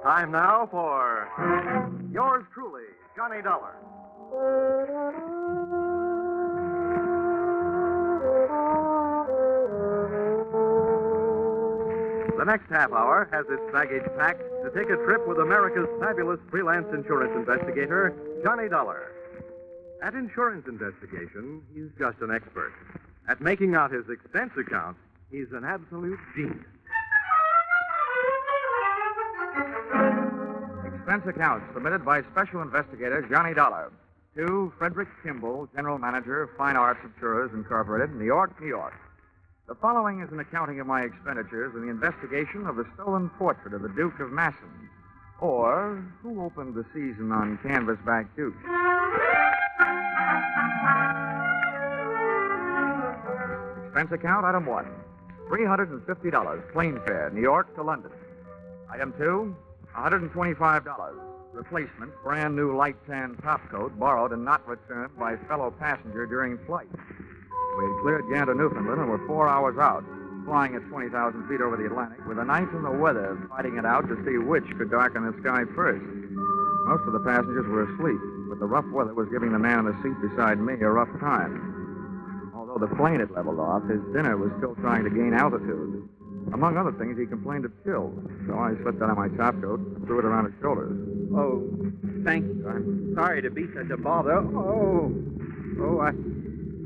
Time now for yours truly, Johnny Dollar. The next half hour has its baggage packed to take a trip with America's fabulous freelance insurance investigator, Johnny Dollar. At insurance investigation, he's just an expert. At making out his expense account, he's an absolute genius. Expense account submitted by Special Investigator Johnny Dollar to Frederick Kimball, General Manager, Fine Arts Insurers Incorporated, New York, New York. The following is an accounting of my expenditures in the investigation of the stolen portrait of the Duke of Massen, or who opened the season on Canvasback Duke. Expense account, item 1, $350, plane fare, New York to London. Item 2, $125, replacement, brand new light tan topcoat, borrowed and not returned by fellow passenger during flight. We had cleared Gander, Newfoundland, and were 4 hours out, flying at 20,000 feet over the Atlantic, with the night and the weather fighting it out to see which could darken the sky first. Most of the passengers were asleep, but the rough weather was giving the man in the seat beside me a rough time. Although the plane had leveled off, his dinner was still trying to gain altitude. Among other things, he complained of chills, so I slipped out of my topcoat and threw it around his shoulders. Oh, thank you. I'm sorry to be such a bother.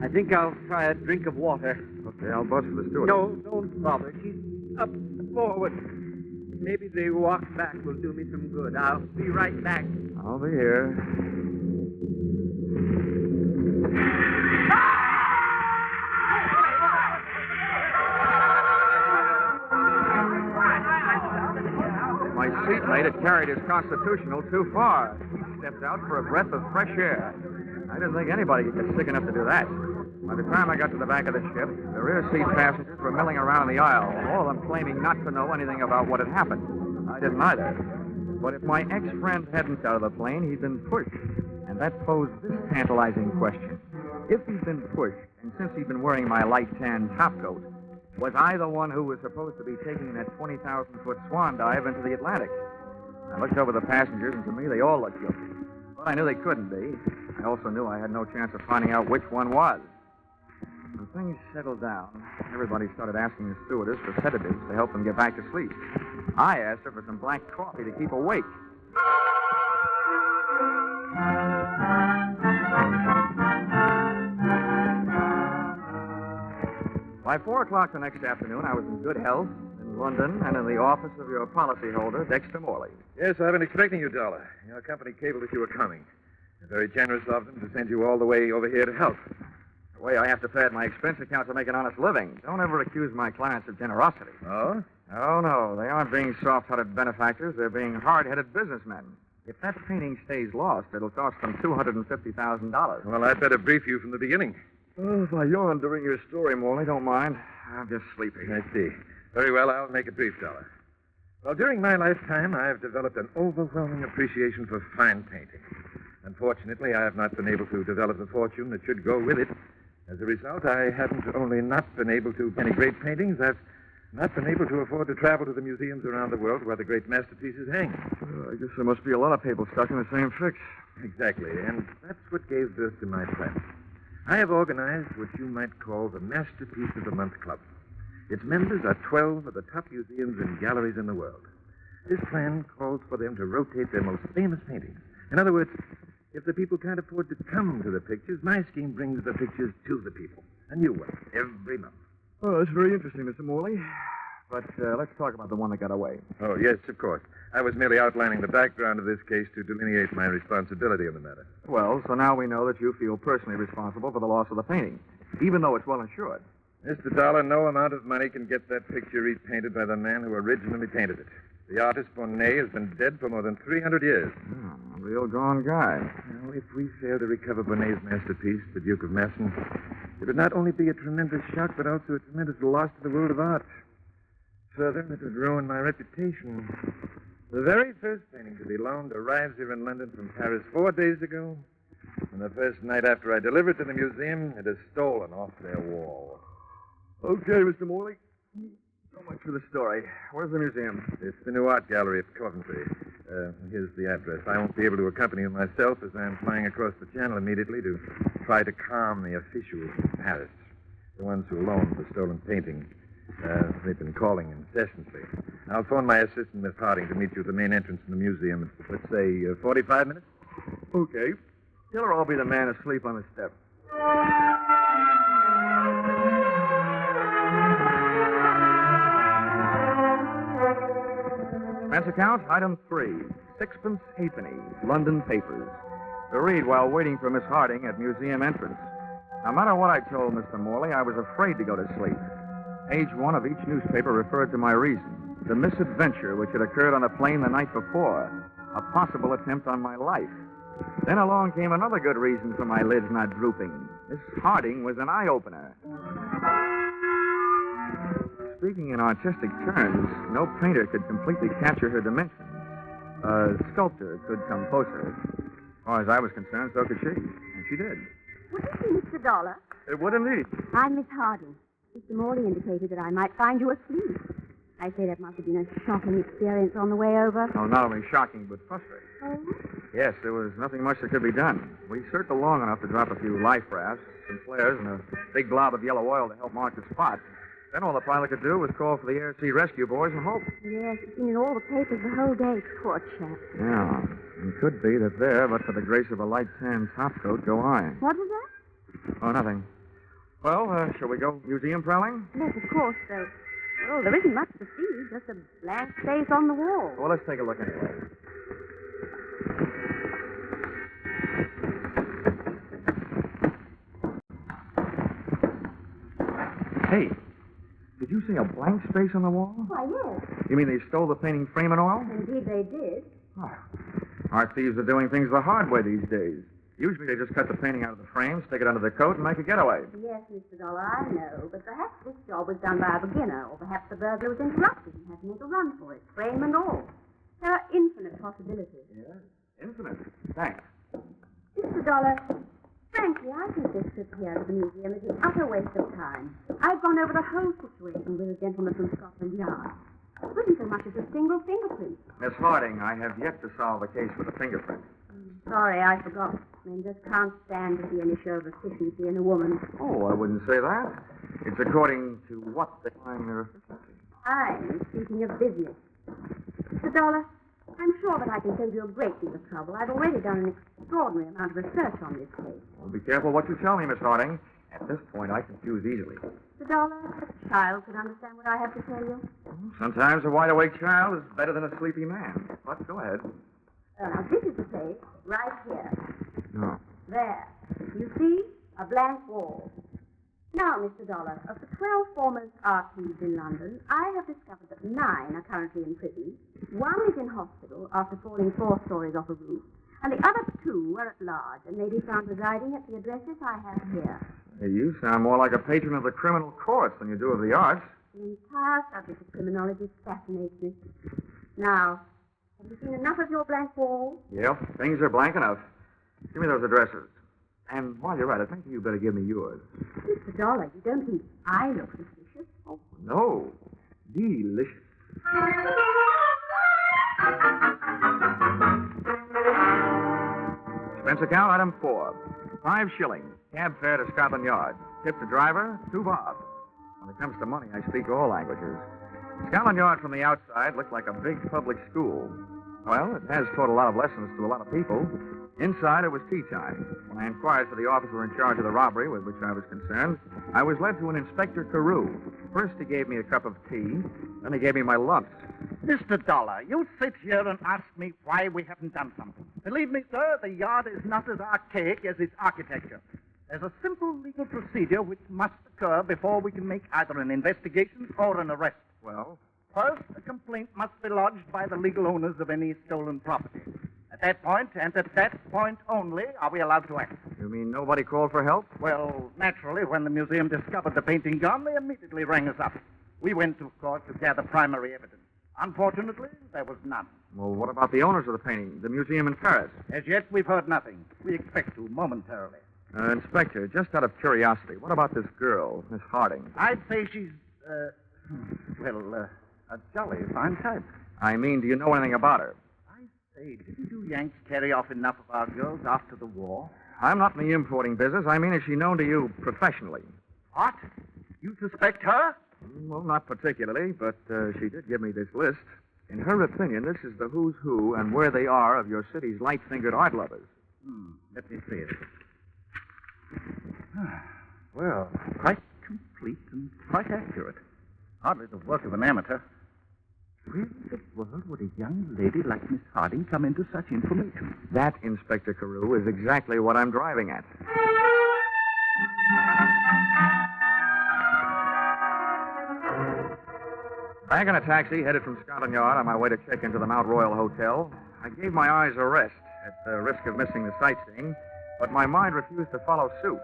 I think I'll try a drink of water. Okay, I'll buzz for the steward. No, don't bother. She's up forward. Maybe the walk back will do me some good. I'll be right back. I'll be here. My seatmate had carried his constitutional too far. He stepped out for a breath of fresh air. I didn't think anybody could get sick enough to do that. By the time I got to the back of the ship, the rear seat passengers were milling around in the aisle, all of them claiming not to know anything about what had happened. I didn't either. But if my ex-friend hadn't got out of the plane, he'd been pushed. And that posed this tantalizing question. If he'd been pushed, and since he'd been wearing my light tan topcoat, was I the one who was supposed to be taking that 20,000-foot swan dive into the Atlantic? I looked over the passengers, and to me, they all looked guilty. But I knew they couldn't be. I also knew I had no chance of finding out which one was. When things settled down, everybody started asking the stewardess for sedatives to help them get back to sleep. I asked her for some black coffee to keep awake. By 4 o'clock the next afternoon, I was in good health in London and in the office of your policyholder, Dexter Morley. Yes, I've been expecting you, Dollar. Your company cabled that you were coming. They're very generous of them to send you all the way over here to help. The way I have to pad my expense account to make an honest living. Don't ever accuse my clients of generosity. Oh? Oh, no. They aren't being soft-hearted benefactors. They're being hard-headed businessmen. If that painting stays lost, it'll cost them $250,000. Well, I'd better brief you from the beginning. Oh, if I yawn during your story, Morley, don't mind. I'm just sleepy. I see. Very well, I'll make it brief, Dollar. Well, during my lifetime, I've developed an overwhelming appreciation for fine painting. Unfortunately, I have not been able to develop the fortune that should go with it. As a result, I haven't only not been able to paint great paintings, I've not been able to afford to travel to the museums around the world where the great masterpieces hang. I guess there must be a lot of people stuck in the same fix. Exactly, and that's what gave birth to my plan. I have organized what you might call the Masterpiece of the Month Club. Its members are 12 of the top museums and galleries in the world. This plan calls for them to rotate their most famous paintings. In other words, if the people can't afford to come to the pictures, my scheme brings the pictures to the people. A new one, every month. Oh, that's very interesting, Mr. Morley. But let's talk about the one that got away. Oh, yes, of course. I was merely outlining the background of this case to delineate my responsibility in the matter. Well, so now we know that you feel personally responsible for the loss of the painting, even though it's well insured. Mr. Dollar, no amount of money can get that picture repainted by the man who originally painted it. The artist, Bonnet, has been dead for more than 300 years. Oh, a real gone guy. Well, if we fail to recover Bonnet's masterpiece, the Duke of Massen, it would not only be a tremendous shock, but also a tremendous loss to the world of art. Further, it would ruin my reputation. The very first painting to be loaned arrives here in London from Paris 4 days ago. And the first night after I deliver it to the museum, it is stolen off their wall. Okay, Mr. Morley. So much for the story. Where's the museum? It's the new art gallery at Coventry. Here's the address. I won't be able to accompany you myself as I'm flying across the channel immediately to try to calm the officials in Paris, the ones who loaned the stolen painting. They've been calling incessantly. I'll phone my assistant, Miss Harding, to meet you at the main entrance in the museum. Let's say 45 minutes? Okay. Tell her I'll be the man asleep on the step. Expense account, item 3. Sixpence halfpenny, London papers. To read while waiting for Miss Harding at museum entrance. No matter what I told Mr. Morley, I was afraid to go to sleep. Page 1 of each newspaper referred to my reason. The misadventure which had occurred on the plane the night before. A possible attempt on my life. Then along came another good reason for my lids not drooping. Miss Harding was an eye-opener. Speaking in artistic terms, no painter could completely capture her dimensions. A sculptor could compose her. As far as I was concerned, so could she. And she did. Would it be Mr. Dollar? It would indeed. I'm Miss Harding. Mr. Morley indicated that I might find you asleep. I say that must have been a shocking experience on the way over. Oh, not only shocking, but frustrating. Oh? Yes, there was nothing much that could be done. We circled long enough to drop a few life rafts, some flares, and a big blob of yellow oil to help mark the spot. Then all the pilot could do was call for the air sea rescue boys and hope. Yes, it's been in all the papers the whole day, poor chap. Yeah, it could be that there, but for the grace of a light tan topcoat, go I. What was that? Oh, nothing. Well, shall we go museum prowling? Yes, of course, though. Well, there isn't much to see, just a blank space on the wall. Well, let's take a look anyway. Hey, did you see a blank space on the wall? Why, yes. You mean they stole the painting frame and all? Indeed they did. Oh. Art thieves are doing things the hard way these days. Usually they just cut the painting out of the frame, stick it under the coat, and make a getaway. Yes, Mr. Dollar, I know. But perhaps this job was done by a beginner, or perhaps the burglar was interrupted and had to make a run for it, frame and all. There are infinite possibilities. Yes, infinite. Thanks. Mr. Dollar, frankly, I think this trip here to the museum is an utter waste of time. I've gone over the whole situation with a gentleman from Scotland Yard. There isn't so much as a single fingerprint. Miss Harding, I have yet to solve the case with a fingerprint. Sorry, I forgot. Men just can't stand to see any show of efficiency in a woman. Oh, I wouldn't say that. It's according to what they find their efficiency. I'm speaking of business. Mr. Dollar, I'm sure that I can save you a great deal of trouble. I've already done an extraordinary amount of research on this case. Well, be careful what you tell me, Miss Harding. At this point, I confuse easily. Mr. Dollar, a child could understand what I have to tell you. Sometimes a wide-awake child is better than a sleepy man. But go ahead. Now, this is the place, right here. No. There. You see? A blank wall. Now, Mr. Dollar, of the 12 foremost art thieves in London, I have discovered that 9 are currently in prison. 1 is in hospital after falling 4 stories off a roof, and the other 2 are at large and may be found residing at the addresses I have here. Hey, you sound more like a patron of the criminal courts than you do of the arts. The entire subject of criminology fascinates me. Now, have you seen enough of your blank wall? Yep, things are blank enough. Give me those addresses. And while you're at it, maybe you better give me yours. Mr. Dollar, you don't think I look suspicious? Oh, no. Delicious. Expense account, item 4. 5 shillings. Cab fare to Scotland Yard. Tip to driver, 2 bob. When it comes to money, I speak all languages. Scotland Yard from the outside looked like a big public school. Well, it has taught a lot of lessons to a lot of people. Inside, it was tea time. When I inquired for the officer in charge of the robbery with which I was concerned, I was led to an Inspector Carew. First, he gave me a cup of tea. Then he gave me my lumps. Mr. Dollar, you sit here and ask me why we haven't done something. Believe me, sir, the yard is not as archaic as its architecture. There's a simple legal procedure which must occur before we can make either an investigation or an arrest. Well? First, a complaint must be lodged by the legal owners of any stolen property. At that point, and at that point only, are we allowed to act. You mean nobody called for help? Well, naturally, when the museum discovered the painting gone, they immediately rang us up. We went, of course, to gather primary evidence. Unfortunately, there was none. Well, what about the owners of the painting, the museum in Paris? As yet, we've heard nothing. We expect to momentarily. Inspector, just out of curiosity, what about this girl, Miss Harding? I'd say she's Well, a jolly fine type. I mean, do you know anything about her? I say, didn't you Yanks carry off enough of our girls after the war? I'm not in the importing business. I mean, is she known to you professionally? What? You suspect her? Well, not particularly, but she did give me this list. In her opinion, this is the who's who and where they are of your city's light-fingered art lovers. Let me see it. Well, quite complete and quite accurate. Hardly the work of an amateur. Where in the world would a young lady like Miss Harding come into such information? That, Inspector Carew, is exactly what I'm driving at. Back in a taxi, headed from Scotland Yard on my way to check into the Mount Royal Hotel, I gave my eyes a rest at the risk of missing the sightseeing, but my mind refused to follow suit.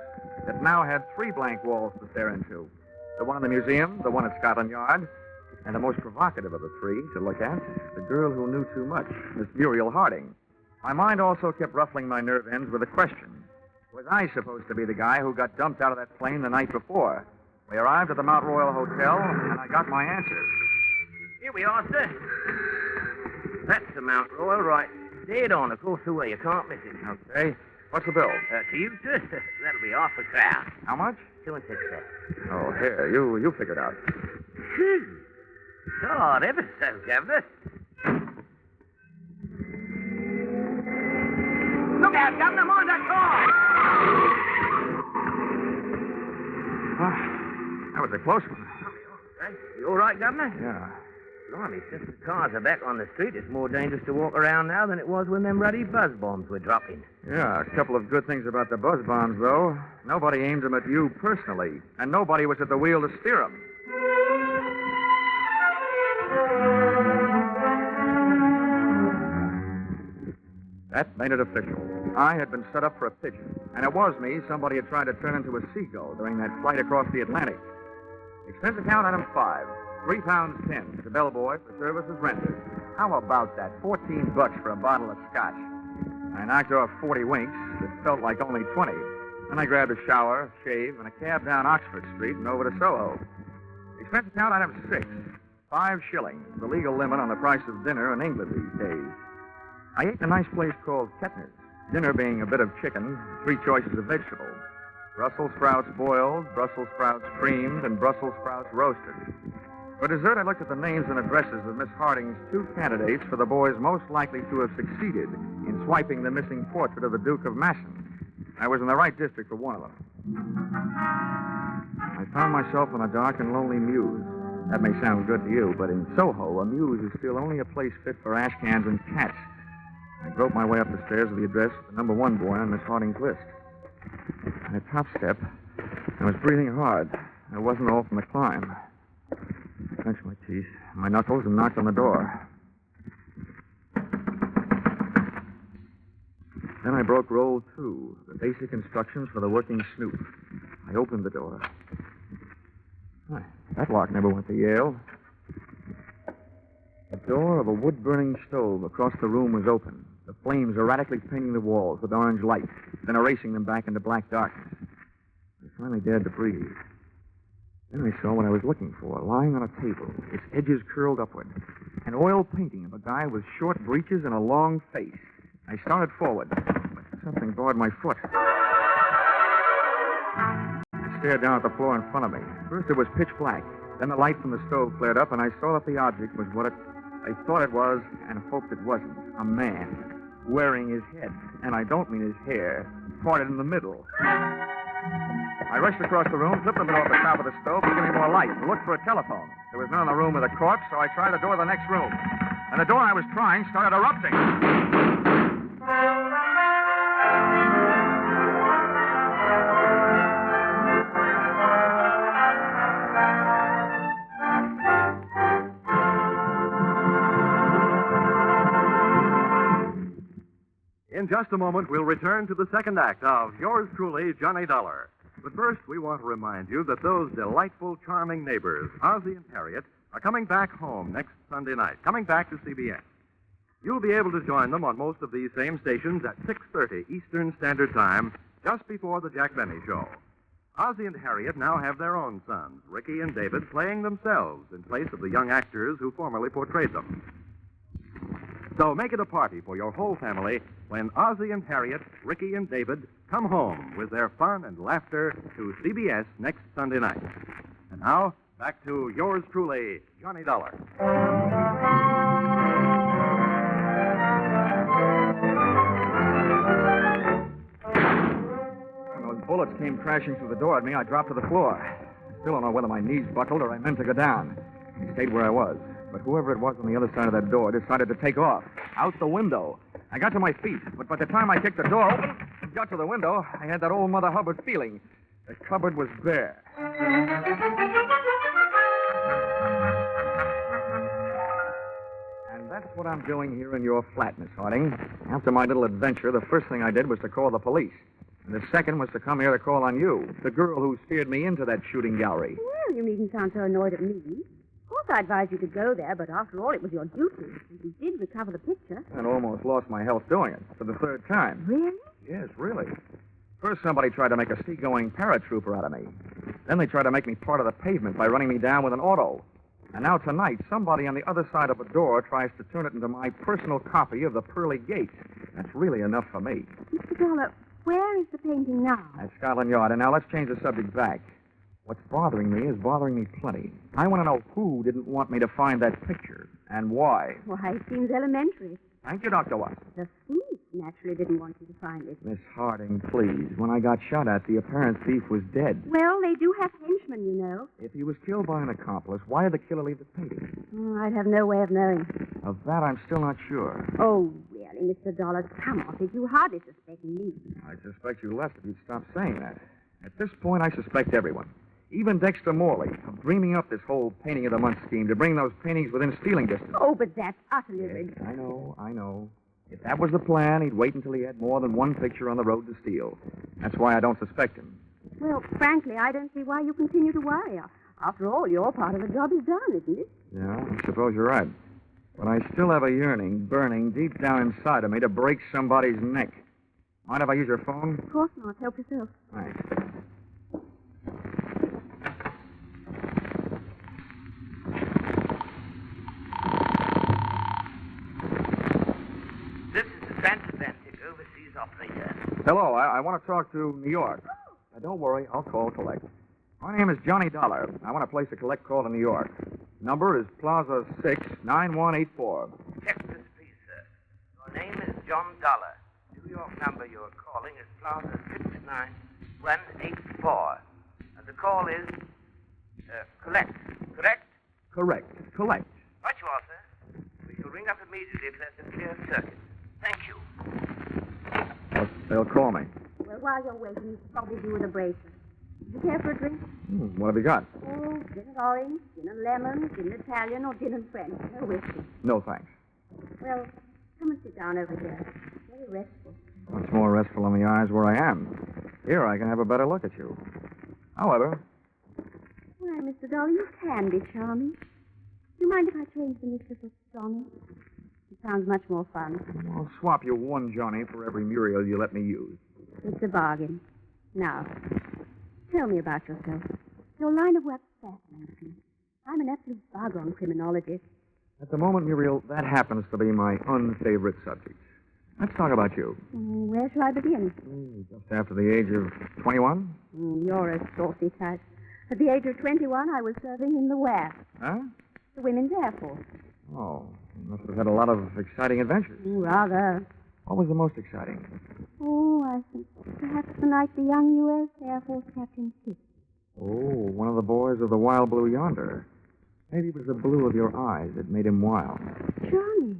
It now had 3 blank walls to stare into. The one in the museum, the one at Scotland Yard, and the most provocative of the 3 to look at, the girl who knew too much, Miss Muriel Harding. My mind also kept ruffling my nerve ends with a question. Was I supposed to be the guy who got dumped out of that plane the night before? We arrived at the Mount Royal Hotel, and I got my answers. Here we are, sir. That's the Mount Royal, right? Dead on, across the way. You can't miss it. Okay. What's the bill? To you, sir? That'll be half a crown. How much? 2 and 6 cents. Oh, here. You figure it out. God, ever so, Governor. Look out, Governor. Mind that car. That was a close one. You all right, Governor? Yeah. Blimey, since the cars are back on the street, it's more dangerous to walk around now than it was when them ruddy buzz bombs were dropping. Yeah, a couple of good things about the buzz bombs, though. Nobody aimed them at you personally, and nobody was at the wheel to steer them. That made it official. I had been set up for a pigeon, and it was me somebody had tried to turn into a seagull during that flight across the Atlantic. Expense account item 5, £3.10 to bellboy for services rendered. How about that? $14 for a bottle of scotch. I knocked off 40 winks that felt like only 20. Then I grabbed a shower, shave, and a cab down Oxford Street and over to Soho. Expense account item 6, 5 shillings, the legal limit on the price of dinner in England these days. I ate in a nice place called Kettner's, dinner being a bit of chicken, 3 choices of vegetables. Brussels sprouts boiled, Brussels sprouts creamed, and Brussels sprouts roasted. For dessert, I looked at the names and addresses of Miss Harding's 2 candidates for the boys most likely to have succeeded in swiping the missing portrait of the Duke of Massen. I was in the right district for one of them. I found myself in a dark and lonely mews. That may sound good to you, but in Soho, a mews is still only a place fit for ash cans and cats. I groped my way up the stairs to the address of the number 1 boy on Miss Harding's list. On the top step, I was breathing hard. It wasn't all from the climb. I clenched my teeth, my knuckles, and knocked on the door. Then I broke roll 2, the basic instructions for the working snoop. I opened the door. That lock never went to Yale. The door of a wood-burning stove across the room was open, the flames erratically painting the walls with orange light, then erasing them back into black darkness. I finally dared to breathe. Then I saw what I was looking for, lying on a table, its edges curled upward. An oil painting of a guy with short breeches and a long face. I started forward, but something barred my foot. I stared down at the floor in front of me. First it was pitch black. Then the light from the stove flared up, and I saw that the object was what I thought it was and hoped it wasn't. A man, wearing his head, and I don't mean his hair, parted in the middle. I rushed across the room, flipped the middle off the top of the stove to give me more light, and looked for a telephone. There was none in the room with a corpse, so I tried the door of the next room. And the door I was trying started erupting. In just a moment, we'll return to the second act of Yours Truly, Johnny Dollar. But first, we want to remind you that those delightful, charming neighbors, Ozzie and Harriet, are coming back home next Sunday night, coming back to CBS. You'll be able to join them on most of these same stations at 6:30 Eastern Standard Time, just before the Jack Benny Show. Ozzie and Harriet now have their own sons, Ricky and David, playing themselves in place of the young actors who formerly portrayed them. So make it a party for your whole family when Ozzie and Harriet, Ricky and David come home with their fun and laughter to CBS next Sunday night. And now, back to yours truly, Johnny Dollar. When those bullets came crashing through the door at me, I dropped to the floor. I still don't know whether my knees buckled or I meant to go down. I stayed where I was. But whoever it was on the other side of that door decided to take off, out the window. I got to my feet, but by the time I kicked the door open and got to the window, I had that old Mother Hubbard feeling. The cupboard was bare. And that's what I'm doing here in your flat, Miss Harding. After my little adventure, the first thing I did was to call the police. And the second was to come here to call on you, the girl who steered me into that shooting gallery. Well, you needn't sound so annoyed at me. Of course, I advised you to go there, but after all, it was your duty. And you did recover the picture. And almost lost my health doing it for the third time. Really? Yes, really. First, somebody tried to make a seagoing paratrooper out of me. Then they tried to make me part of the pavement by running me down with an auto. And now tonight, somebody on the other side of a door tries to turn it into my personal copy of the Pearly Gate. That's really enough for me. Mr. Dollar, where is the painting now? At Scotland Yard. And now let's change the subject back. What's bothering me is bothering me plenty. I want to know who didn't want me to find that picture and why. Why, it seems elementary. Thank you, Dr. Watson. The thief naturally didn't want you to find it. Miss Harding, please. When I got shot at, the apparent thief was dead. Well, they do have henchmen, you know. If he was killed by an accomplice, why did the killer leave the painting? Oh, I'd have no way of knowing. Of that, I'm still not sure. Oh, really, Mr. Dollar, come off it. You hardly suspect me. I suspect you left if you'd stop saying that. At this point, I suspect everyone. Even Dexter Morley, of dreaming up this whole painting of the month scheme to bring those paintings within stealing distance. Oh, but that's utterly ridiculous. I know. If that was the plan, he'd wait until he had more than one picture on the road to steal. That's why I don't suspect him. Well, frankly, I don't see why you continue to worry. After all, your part of the job is done, isn't it? Yeah, I suppose you're right. But I still have a yearning burning deep down inside of me to break somebody's neck. Mind if I use your phone? Of course not. Help yourself. Thanks. This is the transatlantic overseas operator. Hello, I want to talk to New York. Don't worry, I'll call collect. My name is Johnny Dollar. I want to place a collect call to New York. Number is Plaza 6, 9184. Check this, please, sir. Your name is John Dollar. New York number you're calling is Plaza 69184. And the call is, collect, correct? Correct. Collect. Right you are, sir. We shall ring up immediately if there's a clear circuit. Thank you. They'll call me. Well, while you're waiting, you should probably do with a bracer. Do you care for a drink? What have you got? Oh, gin and orange, gin and lemon, gin and Italian, or gin and French. No whiskey. No, thanks. Well, come and sit down over here. Very restful. What's more restful in the eyes where I am? Here, I can have a better look at you. However, Why, Mr. Dollar, you can be charming. Do you mind if I change the mistress for Johnny? It sounds much more fun. I'll swap you one Johnny for every Muriel you let me use. It's a bargain. Now, tell me about yourself. Your line of work fascinates me. I'm an absolute bug on criminology. At the moment, Muriel, that happens to be my unfavorite subject. Let's talk about you. Where shall I begin? Just after the age of 21? You're a saucy type. At the age of 21, I was serving in the WAF, Huh? the Women's Air Force. Oh, you must have had a lot of exciting adventures. Rather. What was the most exciting? Oh, I think perhaps the night the young U.S. Air Force captain kissed. Oh, one of the boys of the wild blue yonder. Maybe it was the blue of your eyes that made him wild. Johnny.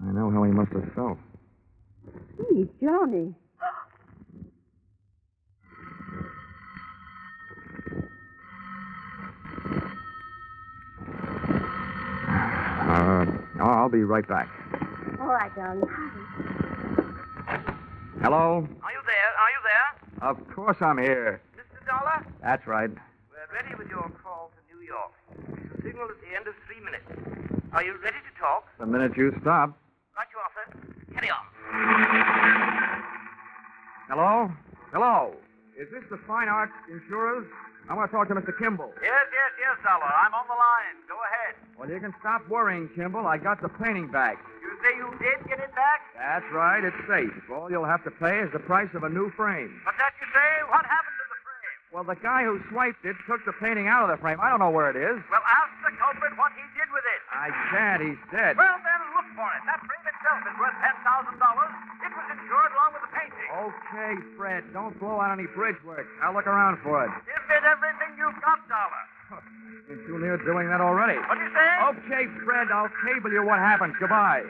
I know how he must have felt. Gee, Johnny. I'll be right back. All right, darling. Hello? Are you there? Are you there? Of course I'm here. Mr. Dollar? That's right. We're ready with your call to New York. The signal at the end of 3 minutes. Are you ready to talk? The minute you stop. Right you are, sir. Carry on. Hello? Hello? Is this the Fine Arts Insurers? I want to talk to Mr. Kimball. Yes, Dollar. I'm on the line. Go ahead. Well, you can stop worrying, Kimball. I got the painting back. You say you did get it back? That's right. It's safe. All you'll have to pay is the price of a new frame. But that you say? What happened to the frame? Well, the guy who swiped it took the painting out of the frame. I don't know where it is. Well, ask the culprit what he did with it. I can't. He's dead. Well, then look for it. That frame itself is worth $10,000. It was insured along with the painting. Okay, Fred. Don't blow out any bridge work. I'll look around for it. Give it everything you've got, Dollar. You're too near doing that already. What do you say? Okay, Fred. I'll cable you what happens. Goodbye.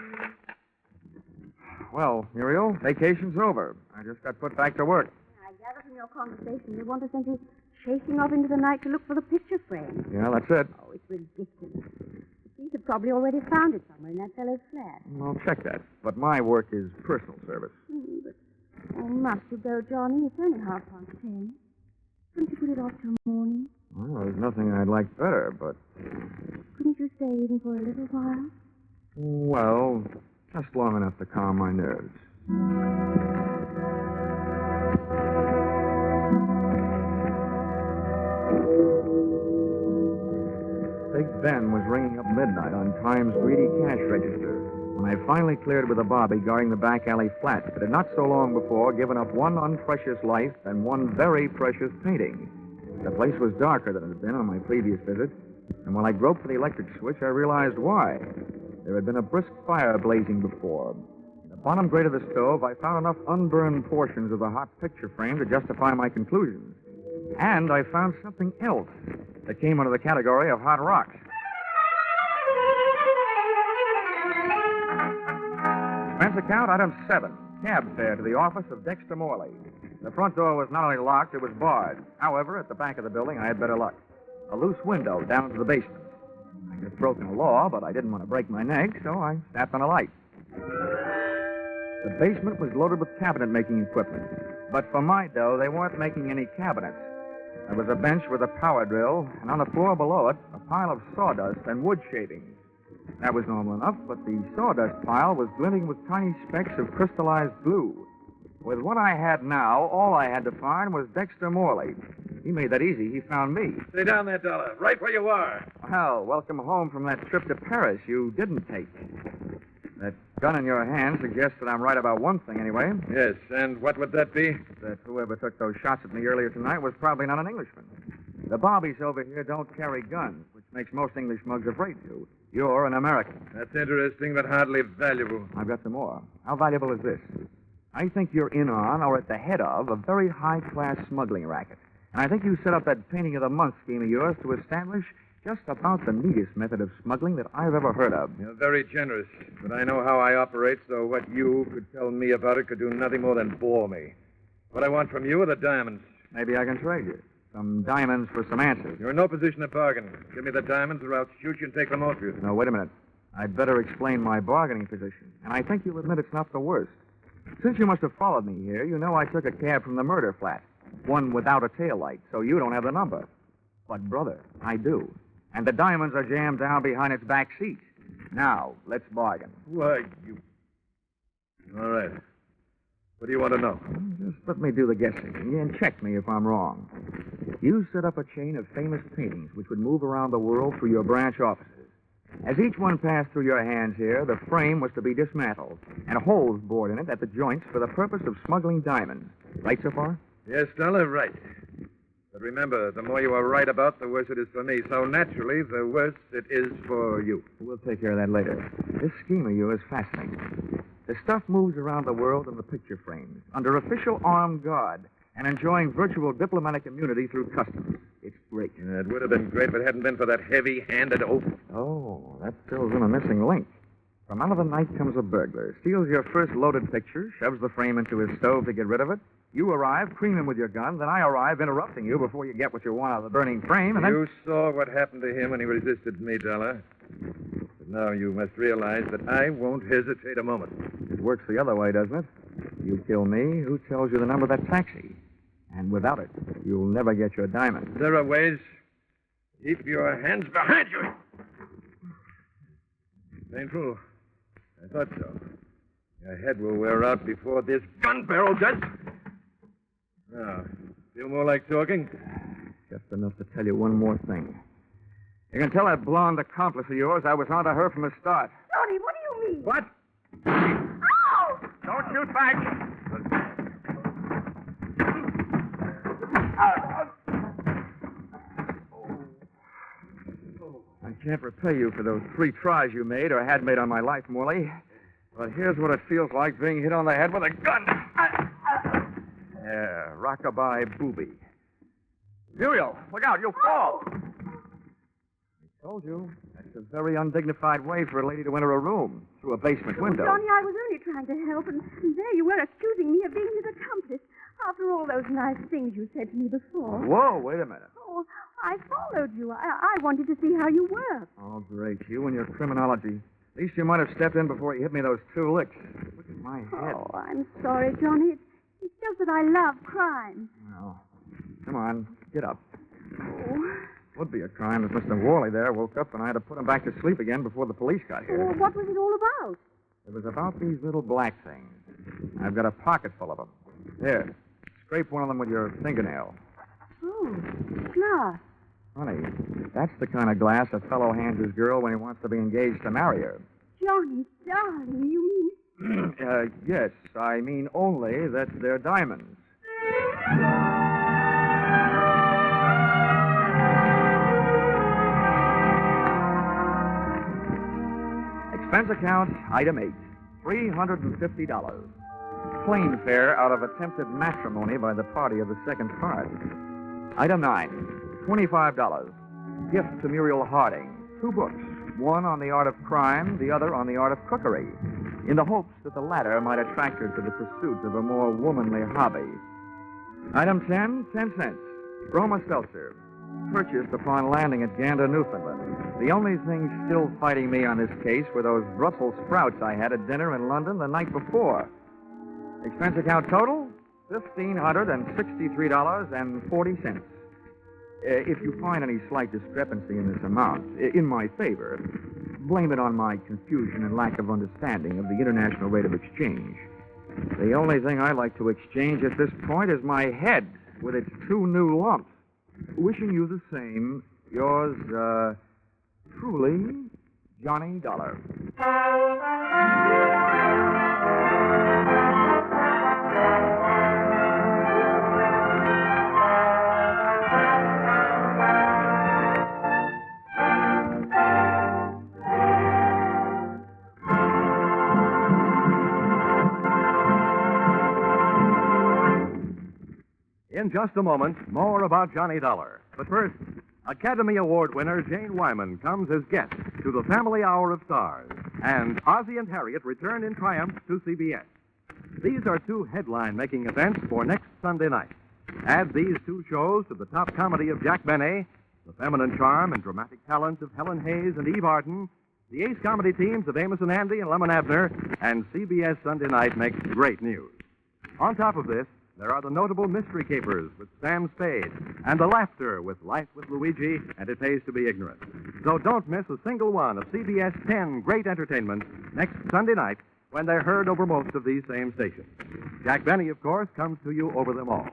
Well, Muriel, vacation's over. I just got put back to work. I gather from your conversation you want to send you chasing off into the night to look for the picture frame. Yeah, that's it. Oh, it's ridiculous. The thief had probably already found it somewhere in that fellow's flat. I'll check that. But my work is personal service. But oh, must you go, Johnny? It's only 10:30. Couldn't you put it off till morning? Well, there's nothing I'd like better, but... Couldn't you stay even for a little while? Well, just long enough to calm my nerves. Big Ben was ringing up midnight on Time's greedy cash register when I finally cleared with a bobby guarding the back alley flat that had not so long before given up one unprecious life and one very precious painting. The place was darker than it had been on my previous visit, and when I groped for the electric switch, I realized why. There had been a brisk fire blazing before. In the bottom grate of the stove, I found enough unburned portions of the hot picture frame to justify my conclusions. And I found something else that came under the category of hot rocks. Expense account, item 7. Cab fare to the office of Dexter Morley. The front door was not only locked, it was barred. However, at the back of the building, I had better luck. A loose window down to the basement. I had broken a law, but I didn't want to break my neck, so I snapped on a light. The basement was loaded with cabinet-making equipment. But for my dough, they weren't making any cabinets. There was a bench with a power drill, and on the floor below it, a pile of sawdust and wood shavings. That was normal enough, but the sawdust pile was glinting with tiny specks of crystallized glue. With what I had now, all I had to find was Dexter Morley. He made that easy. He found me. Stay down there, Dollar. Right where you are. Well, welcome home from that trip to Paris you didn't take. That gun in your hand suggests that I'm right about one thing, anyway. Yes, and what would that be? That whoever took those shots at me earlier tonight was probably not an Englishman. The bobbies over here don't carry guns, which makes most English mugs afraid to. You're an American. That's interesting, but hardly valuable. I've got some more. How valuable is this? I think you're in on, or at the head of, a very high-class smuggling racket. And I think you set up that painting of the month scheme of yours to establish just about the neatest method of smuggling that I've ever heard of. You're very generous, but I know how I operate, so what you could tell me about it could do nothing more than bore me. What I want from you are the diamonds. Maybe I can trade you. Some diamonds for some answers. You're in no position to bargain. Give me the diamonds or I'll shoot you and take them off you. No, wait a minute. I'd better explain my bargaining position. And I think you'll admit it's not the worst. Since you must have followed me here, you know I took a cab from the murder flat. One without a taillight, so you don't have the number. But, brother, I do. And the diamonds are jammed down behind its back seat. Now, let's bargain. Why, you... All right. What do you want to know? Just let me do the guessing, and check me if I'm wrong. You set up a chain of famous paintings which would move around the world through your branch offices. As each one passed through your hands here, the frame was to be dismantled and holes bored in it at the joints for the purpose of smuggling diamonds. Right so far? Yes, Dollar, right. But remember, the more you are right about, the worse it is for me. So naturally, the worse it is for you. We'll take care of that later. This scheme of yours is fascinating. The stuff moves around the world in the picture frames, under official armed guard, and enjoying virtual diplomatic immunity through customs. It's great. It would have been great if it hadn't been for that heavy-handed oath. Oh, that fills in a missing link. From out of the night comes a burglar, steals your first loaded picture, shoves the frame into his stove to get rid of it. You arrive, cream him with your gun, then I arrive, interrupting you before you get what you want out of the burning frame, and then... You saw what happened to him when he resisted me, Dollar. But now you must realize that I won't hesitate a moment. It works the other way, doesn't it? You kill me, who tells you the number of that taxi? And without it, you'll never get your diamond. There are ways. Keep your hands behind you. Painful. I thought so. Your head will wear out before this gun barrel does. Now, Feel more like talking? Just enough to tell you one more thing. You can tell that blonde accomplice of yours I was onto her from the start. Johnny, what do you mean? What? Ow! Don't shoot back. I can't repay you for those 3 tries you made or had made on my life, Morley. But here's what it feels like being hit on the head with a gun. Yeah, rockabye booby. Muriel, look out, you'll fall. I told you, that's a very undignified way for a lady to enter a room, through a basement window. Johnny, I was only trying to help, and there you were accusing me of being his accomplice after all those nice things you said to me before. Whoa, wait a minute. Oh, I followed you. I wanted to see how you worked. Oh, great. You and your criminology. At least you might have stepped in before you hit me those 2 licks. Look at my head. Oh, I'm sorry, Johnny. It's just that I love crime. Well, come on, get up. Oh. Would be a crime if Mr. Worley there woke up and I had to put him back to sleep again before the police got here. Oh, what was it all about? It was about these little black things. I've got a pocket full of them. Here, scrape one of them with your fingernail. Oh, glass. Honey, that's the kind of glass a fellow hands his girl when he wants to be engaged to marry her. Johnny, darling, you mean... Yes, I mean only that they're diamonds. Expense account, item 8, $350. Plane fare out of attempted matrimony by the party of the second part. Item 9, $25. Gift to Muriel Harding. 2 books, one on the art of crime, the other on the art of cookery, in the hopes that the latter might attract her to the pursuit of a more womanly hobby. Item 10, 10 cents. Roma Seltzer. Purchased upon landing at Gander, Newfoundland. The only thing still fighting me on this case were those Brussels sprouts I had at dinner in London the night before. Expense account total, $1,563.40. If you find any slight discrepancy in this amount, in my favor, blame it on my confusion and lack of understanding of the international rate of exchange. The only thing I like to exchange at this point is my head with its 2 new lumps. Wishing you the same, yours, truly, Johnny Dollar. In just a moment, more about Johnny Dollar. But first, Academy Award winner Jane Wyman comes as guest to the Family Hour of Stars, and Ozzie and Harriet return in triumph to CBS. These are 2 headline-making events for next Sunday night. Add these 2 shows to the top comedy of Jack Benny, the feminine charm and dramatic talents of Helen Hayes and Eve Arden, the ace comedy teams of Amos and Andy and Lemon Abner, and CBS Sunday night makes great news. On top of this, there are the notable Mystery Capers with Sam Spade, and the laughter with Life with Luigi and It Pays to Be Ignorant. So don't miss a single one of CBS 10 great entertainments next Sunday night when they're heard over most of these same stations. Jack Benny, of course, comes to you over them all.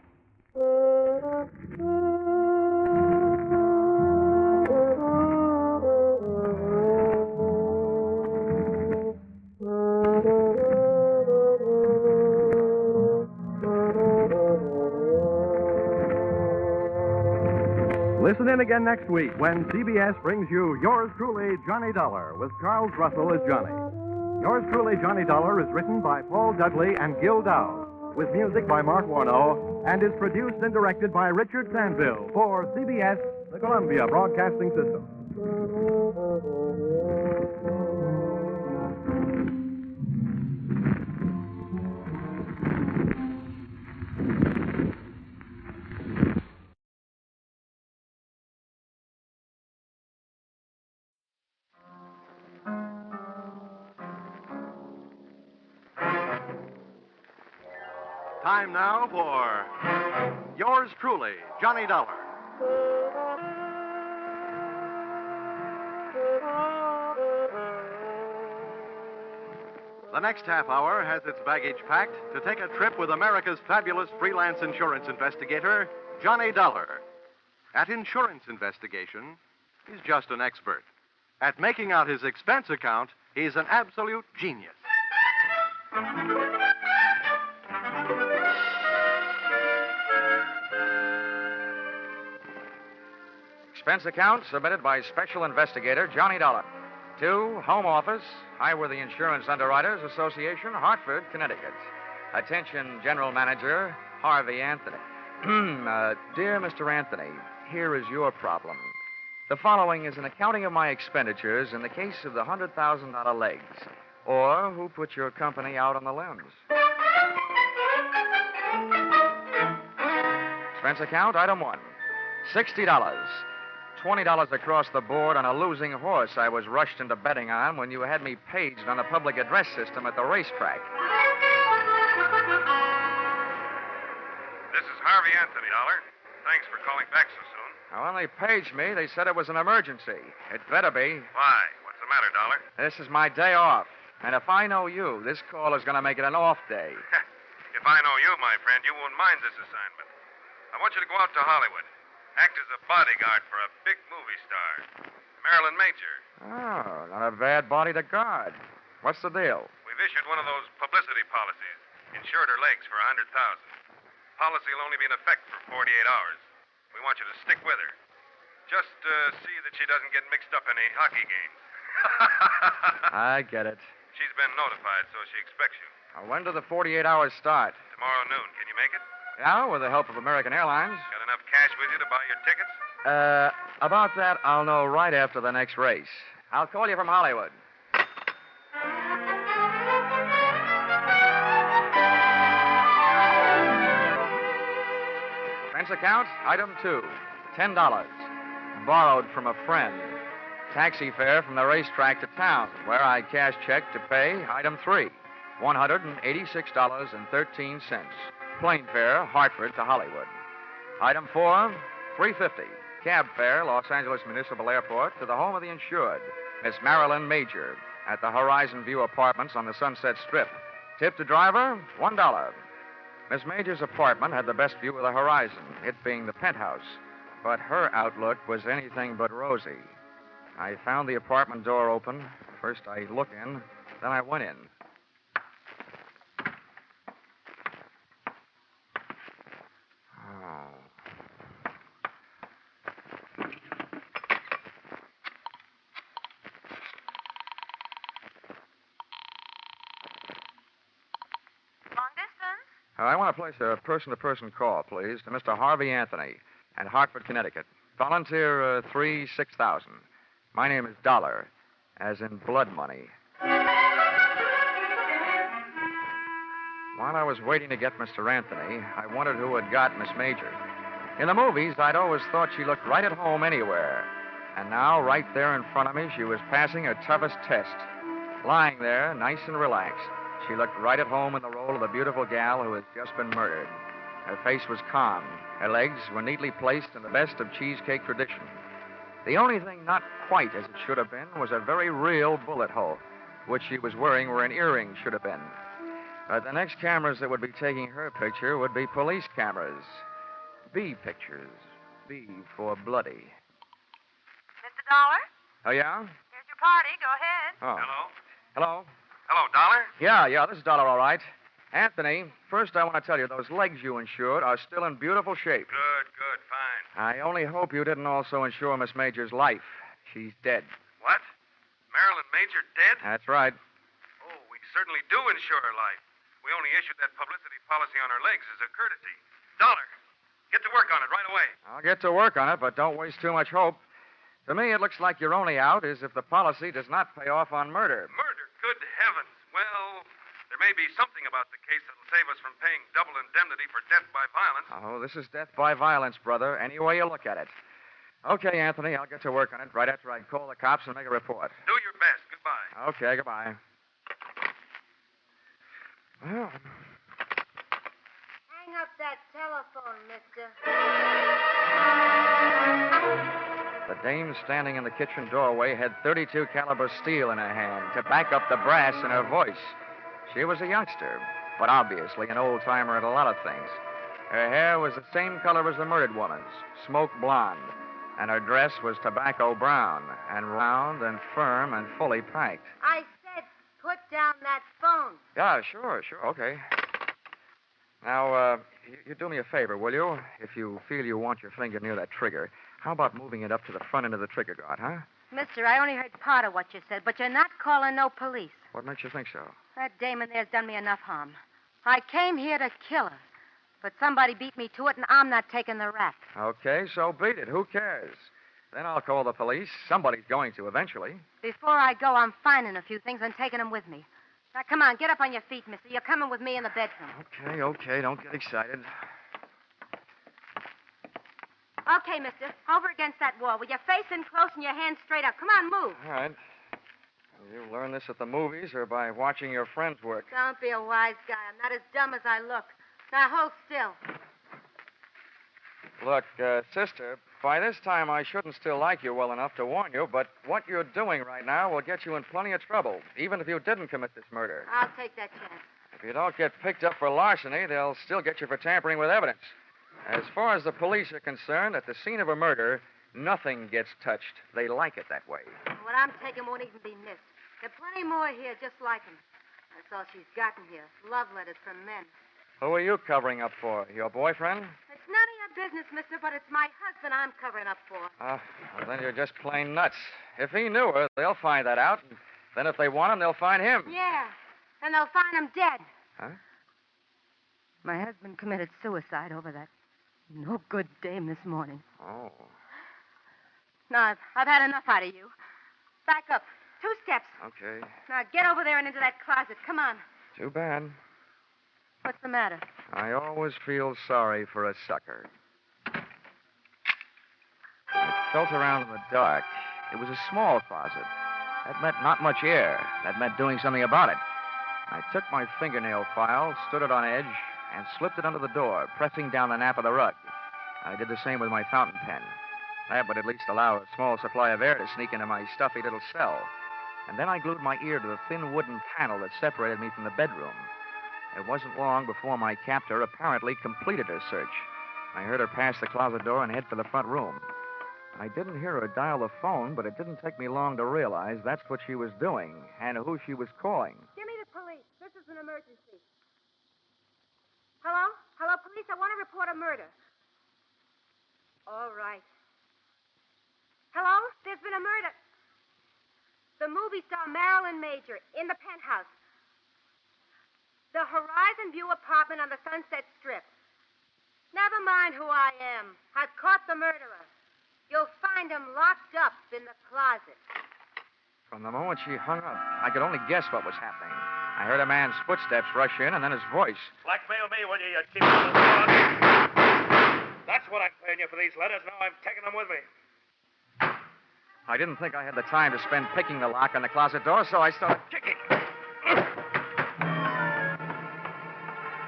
Listen in again next week when CBS brings you Yours Truly, Johnny Dollar, with Charles Russell as Johnny. Yours Truly, Johnny Dollar is written by Paul Dudley and Gil Dow, with music by Mark Warnow, and is produced and directed by Richard Sandville for CBS, the Columbia Broadcasting System. Time now for Yours Truly, Johnny Dollar. The next half hour has its baggage packed to take a trip with America's fabulous freelance insurance investigator, Johnny Dollar. At insurance investigation, he's just an expert. At making out his expense account, he's an absolute genius. Expense account submitted by Special Investigator Johnny Dollar to Home Office, Highworthy Insurance Underwriters Association, Hartford, Connecticut. Attention, General Manager Harvey Anthony. Dear Mr. Anthony, here is your problem. The following is an accounting of my expenditures in the case of the $100,000 legs, or who put your company out on the limbs. Expense account, item 1, $60. $20 across the board on a losing horse I was rushed into betting on when you had me paged on the public address system at the racetrack. This is Harvey Anthony, Dollar. Thanks for calling back so soon. Now, when they paged me, they said it was an emergency. It better be. Why? What's the matter, Dollar? This is my day off. And if I know you, this call is going to make it an off day. If I know you, my friend, you won't mind this assignment. I want you to go out to Hollywood. Act as a bodyguard for a big movie star, Marilyn Major. Oh, not a bad body to guard. What's the deal? We've issued one of those publicity policies. Insured her legs for $100,000. Policy will only be in effect for 48 hours. We want you to stick with her. Just see that she doesn't get mixed up in any hockey games. I get it. She's been notified, so she expects you. Now, when do the 48 hours start? Tomorrow noon. Can you make it? Yeah, with the help of American Airlines. Got enough cash with you to buy your tickets? About that, I'll know right after the next race. I'll call you from Hollywood. Expense account, item 2, $10. Borrowed from a friend. Taxi fare from the racetrack to town, where I cash check to pay, item 3, $186.13. Plane fare, Hartford to Hollywood. Item 4, $350. Cab fare, Los Angeles Municipal Airport to the home of the insured, Miss Marilyn Major, at the Horizon View Apartments on the Sunset Strip. Tip to driver, $1. Miss Major's apartment had the best view of the horizon, it being the penthouse. But her outlook was anything but rosy. I found the apartment door open. First I looked in, then I went in. I want to place a person-to-person call, please, to Mr. Harvey Anthony in Hartford, Connecticut. Volunteer 3-6000. My name is Dollar, as in blood money. While I was waiting to get Mr. Anthony, I wondered who had got Miss Major. In the movies, I'd always thought she looked right at home anywhere. And now, right there in front of me, she was passing her toughest test. Lying there, nice and relaxed. She looked right at home in the role of the beautiful gal who has just been murdered. Her face was calm. Her legs were neatly placed in the best of cheesecake tradition. The only thing not quite as it should have been was a very real bullet hole, which she was wearing where an earring should have been. But the next cameras that would be taking her picture would be police cameras. B pictures. B for bloody. Mr. Dollar? Oh, yeah? Here's your party. Go ahead. Oh. Hello? Hello? Hello, Dollar? Yeah, this is Dollar, all right. Anthony, first I want to tell you, those legs you insured are still in beautiful shape. Good, fine. I only hope you didn't also insure Miss Major's life. She's dead. What? Marilyn Major dead? That's right. Oh, we certainly do insure her life. We only issued that publicity policy on her legs as a courtesy. Dollar, get to work on it right away. I'll get to work on it, but don't waste too much hope. To me, it looks like your only out is if the policy does not pay off on murder. Murder? Good heavens. Well, there may be something about the case that'll save us from paying double indemnity for death by violence. Oh, this is death by violence, brother, any way you look at it. Okay, Anthony, I'll get to work on it right after I call the cops and make a report. Do your best. Goodbye. Okay, goodbye. Well, Hang up that telephone, mister. the dame standing in the kitchen doorway had .32 caliber steel in her hand to back up the brass in her voice. She was a youngster, but obviously an old-timer at a lot of things. Her hair was the same color as the murdered woman's, smoke blonde, and her dress was tobacco brown, and round and firm and fully packed. I said put down that phone. Yeah, sure, okay. Now, you do me a favor, will you? If you feel you want your finger near that trigger, how about moving it up to the front end of the trigger guard, huh? Mister, I only heard part of what you said, but you're not calling no police. What makes you think so? That dame in there's done me enough harm. I came here to kill her, but somebody beat me to it, and I'm not taking the rap. Okay, so beat it. Who cares? Then I'll call the police. Somebody's going to eventually. Before I go, I'm finding a few things and taking them with me. Now, come on, get up on your feet, mister. You're coming with me in the bedroom. Okay, don't get excited. Okay, mister. Over against that wall with your face in close and your hands straight up. Come on, move. All right. You learn this at the movies or by watching your friends work? Don't be a wise guy. I'm not as dumb as I look. Now, hold still. Look, sister, by this time I shouldn't still like you well enough to warn you, but what you're doing right now will get you in plenty of trouble, even if you didn't commit this murder. I'll take that chance. If you don't get picked up for larceny, they'll still get you for tampering with evidence. As far as the police are concerned, at the scene of a murder, nothing gets touched. They like it that way. What I'm taking won't even be missed. There are plenty more here just like him. That's all she's gotten here. Love letters from men. Who are you covering up for? Your boyfriend? It's none of your business, mister, but it's my husband I'm covering up for. Well, then you're just plain nuts. If he knew her, they'll find that out. And then if they want him, they'll find him. Yeah, and they'll find him dead. Huh? My husband committed suicide over that no good dame this morning. Oh. No, I've had enough out of you. Back up. 2 steps. Okay. Now get over there and into that closet. Come on. Too bad. What's the matter? I always feel sorry for a sucker. I felt around in the dark. It was a small closet. That meant not much air. That meant doing something about it. I took my fingernail file, stood it on edge, and slipped it under the door, pressing down the nap of the rug. I did the same with my fountain pen. That would at least allow a small supply of air to sneak into my stuffy little cell. And then I glued my ear to the thin wooden panel that separated me from the bedroom. It wasn't long before my captor apparently completed her search. I heard her pass the closet door and head for the front room. I didn't hear her dial the phone, but it didn't take me long to realize that's what she was doing and who she was calling. Give me the police. This is an emergency. Hello? Hello, police? I want to report a murder. All right. Hello? There's been a murder. The movie star Marilyn Major in the penthouse. The Horizon View apartment on the Sunset Strip. Never mind who I am. I've caught the murderer. You'll find him locked up in the closet. From the moment she hung up, I could only guess what was happening. I heard a man's footsteps rush in and then his voice. Blackmail me, will you cheap little fraud? That's what I'm paying you for these letters. Now I'm taking them with me. I didn't think I had the time to spend picking the lock on the closet door, so I started kicking.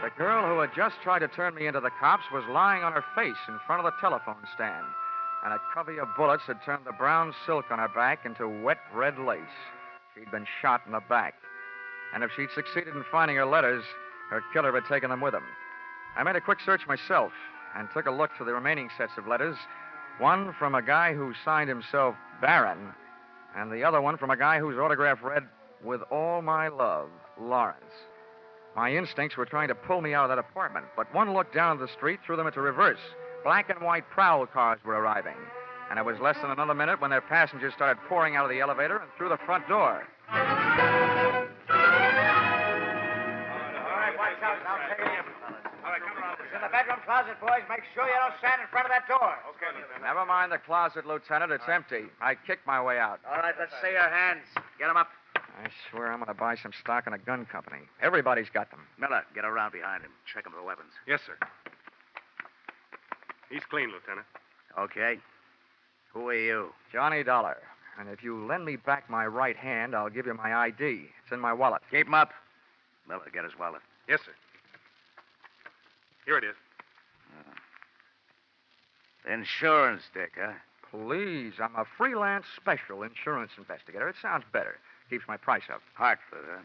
The girl who had just tried to turn me into the cops was lying on her face in front of the telephone stand, and a covey of bullets had turned the brown silk on her back into wet red lace. She'd been shot in the back. And if she'd succeeded in finding her letters, her killer had taken them with him. I made a quick search myself and took a look through the remaining sets of letters. One from a guy who signed himself Baron, and the other one from a guy whose autograph read, "With all my love, Lawrence." My instincts were trying to pull me out of that apartment, but one look down the street threw them into reverse. Black and white prowl cars were arriving, and it was less than another minute when their passengers started pouring out of the elevator and through the front door. All right, watch out. I'll take you. All right, come around. It's in the bedroom closet, boys. Make sure you don't stand in front of that door. Okay, Lieutenant. Never mind the closet, Lieutenant. It's empty. I kicked my way out. All right, let's see your hands. Get them up. I swear I'm going to buy some stock in a gun company. Everybody's got them. Miller, get around behind him. Check him for weapons. Yes, sir. He's clean, Lieutenant. Okay. Who are you? Johnny Dollar. And if you lend me back my right hand, I'll give you my ID. It's in my wallet. Keep him up. Miller, get his wallet. Yes, sir. Here it is. Insurance dick, huh? Please, I'm a freelance special insurance investigator. It sounds better. Keeps my price up. Hartford, huh?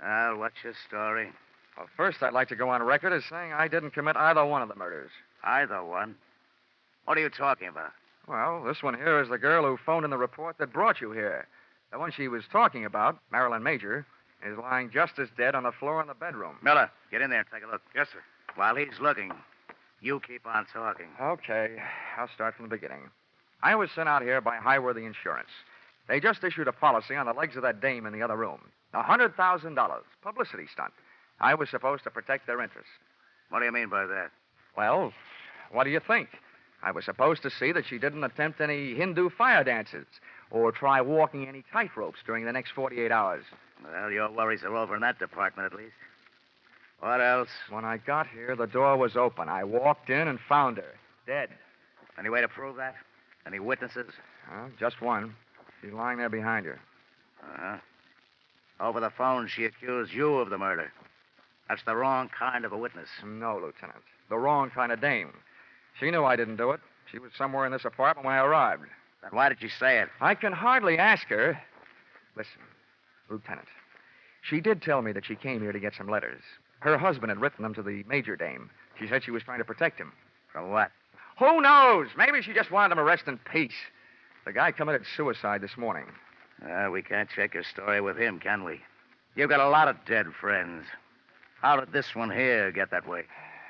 Well, what's your story? Well, first, I'd like to go on record as saying I didn't commit either one of the murders. Either one? What are you talking about? Well, this one here is the girl who phoned in the report that brought you here. The one she was talking about, Marilyn Major, is lying just as dead on the floor in the bedroom. Miller, get in there and take a look. Yes, sir. While he's looking, you keep on talking. Okay, I'll start from the beginning. I was sent out here by Highworthy Insurance. They just issued a policy on the legs of that dame in the other room. $100,000. Publicity stunt. I was supposed to protect their interests. What do you mean by that? Well, what do you think? I was supposed to see that she didn't attempt any Hindu fire dances or try walking any tightropes during the next 48 hours. Well, your worries are over in that department, at least. What else? When I got here, the door was open. I walked in and found her, dead. Any way to prove that? Any witnesses? Just one. She's lying there behind her. Uh-huh. Over the phone, she accused you of the murder. That's the wrong kind of a witness. No, Lieutenant. The wrong kind of dame. She knew I didn't do it. She was somewhere in this apartment when I arrived. Then why did you say it? I can hardly ask her. Listen, Lieutenant. She did tell me that she came here to get some letters. Her husband had written them to the major dame. She said she was trying to protect him. From what? Who knows? Maybe she just wanted him to rest in peace. The guy committed suicide this morning. We can't check your story with him, can we? You've got a lot of dead friends. How did this one here get that way?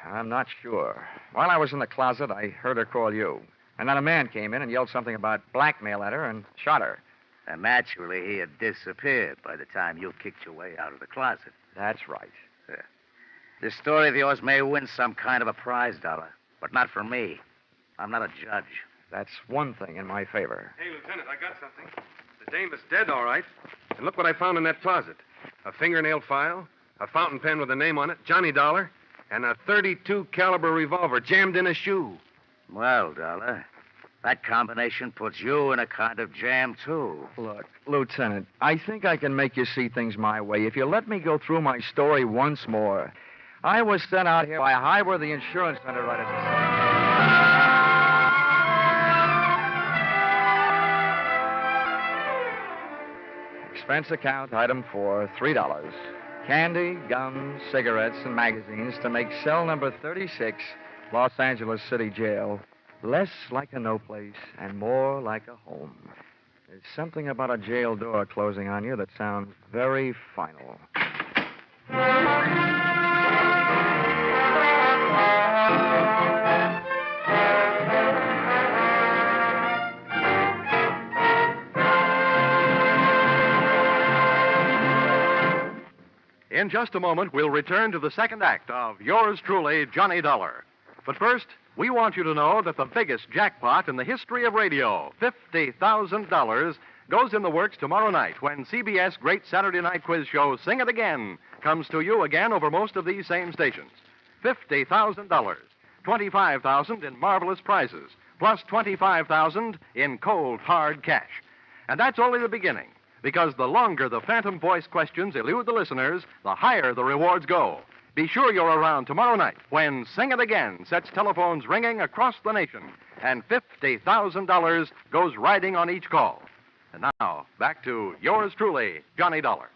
I'm not sure. While I was in the closet, I heard her call you. And then a man came in and yelled something about blackmail at her and shot her. And naturally, he had disappeared by the time you kicked your way out of the closet. That's right. This story of yours may win some kind of a prize, Dollar, but not for me. I'm not a judge. That's one thing in my favor. Hey, Lieutenant, I got something. The dame is dead, all right. And look what I found in that closet. A fingernail file, a fountain pen with a name on it, Johnny Dollar, and a .32 caliber revolver jammed in a shoe. Well, Dollar, that combination puts you in a kind of jam, too. Look, Lieutenant, I think I can make you see things my way if you let me go through my story once more. I was sent out here by Highworthy Insurance Underwriters. Expense account, item 4, $3. Candy, gum, cigarettes, and magazines to make cell number 36, Los Angeles City Jail, less like a no place and more like a home. There's something about a jail door closing on you that sounds very final. In just a moment, we'll return to the second act of Yours Truly, Johnny Dollar. But first, we want you to know that the biggest jackpot in the history of radio, $50,000, goes in the works tomorrow night when CBS' great Saturday night quiz show, Sing It Again, comes to you again over most of these same stations. $50,000, $25,000 in marvelous prizes, plus $25,000 in cold, hard cash. And that's only the beginning, because the longer the phantom voice questions elude the listeners, the higher the rewards go. Be sure you're around tomorrow night when Sing It Again sets telephones ringing across the nation and $50,000 goes riding on each call. And now, back to yours truly, Johnny Dollar.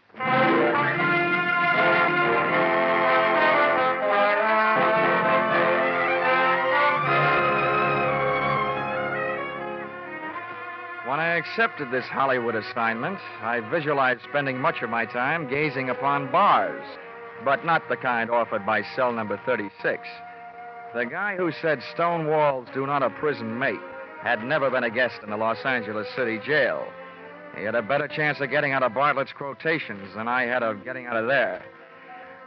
When I accepted this Hollywood assignment, I visualized spending much of my time gazing upon bars, but not the kind offered by cell number 36. The guy who said stone walls do not a prison make had never been a guest in the Los Angeles City Jail. He had a better chance of getting out of Bartlett's quotations than I had of getting out of there.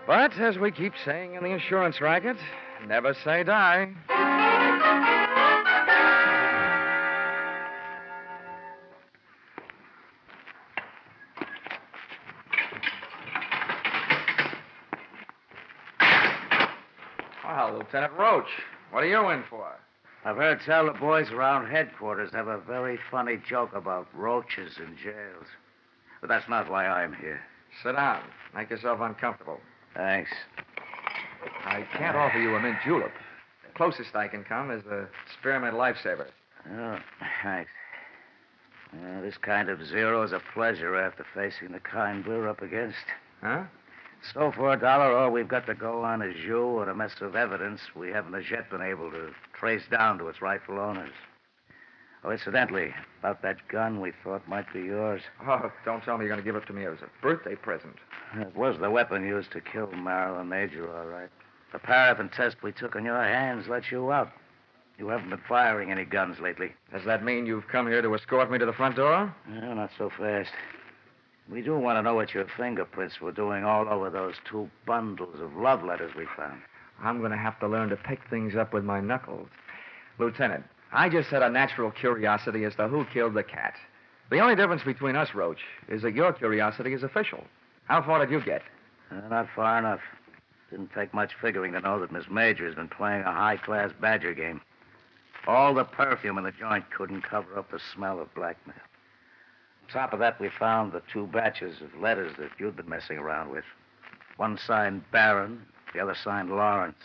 But, as we keep saying in the insurance racket, never say die. Well, Lieutenant Roach, what are you in for? I've heard tell the boys around headquarters have a very funny joke about roaches in jails. But that's not why I'm here. Sit down. Make yourself uncomfortable. Thanks. I can't offer you a mint julep. The closest I can come is a spearmint lifesaver. Oh, thanks. This kind of zero is a pleasure after facing the kind we're up against. Huh? So for $1, all we've got to go on is you and a mess of evidence we haven't as yet been able to trace down to its rightful owners. Oh, incidentally, about that gun we thought might be yours. Oh, don't tell me you're going to give it to me as a birthday present. It was the weapon used to kill Marilyn Major, all right. The paraffin test we took on your hands let you out. You haven't been firing any guns lately. Does that mean you've come here to escort me to the front door? No, not so fast. We do want to know what your fingerprints were doing all over those 2 bundles of love letters we found. I'm going to have to learn to pick things up with my knuckles. Lieutenant, I just had a natural curiosity as to who killed the cat. The only difference between us, Roach, is that your curiosity is official. How far did you get? Not far enough. Didn't take much figuring to know that Miss Major has been playing a high-class badger game. All the perfume in the joint couldn't cover up the smell of blackmail. On top of that, we found the 2 batches of letters that you'd been messing around with. One signed Barton, the other signed Lawrence.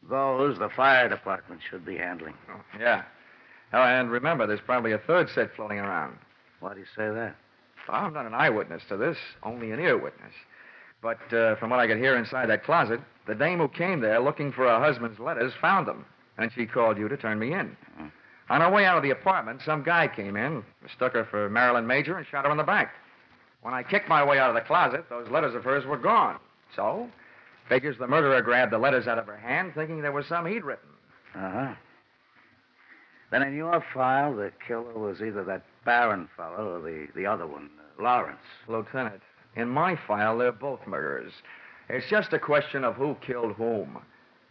Those, the fire department should be handling. Oh, yeah. Oh, and remember, there's probably a 3rd set floating around. Why do you say that? I'm not an eyewitness to this, only an ear witness. But from what I could hear inside that closet, the dame who came there looking for her husband's letters found them, and she called you to turn me in. Mm-hmm. On her way out of the apartment, some guy came in, mistook her for Marilyn Major, and shot her in the back. When I kicked my way out of the closet, those letters of hers were gone. So, figures the murderer grabbed the letters out of her hand, thinking there was some he'd written. Uh-huh. Then in your file, the killer was either that Barron fellow or the other one, Lawrence. Lieutenant, in my file, they're both murderers. It's just a question of who killed whom.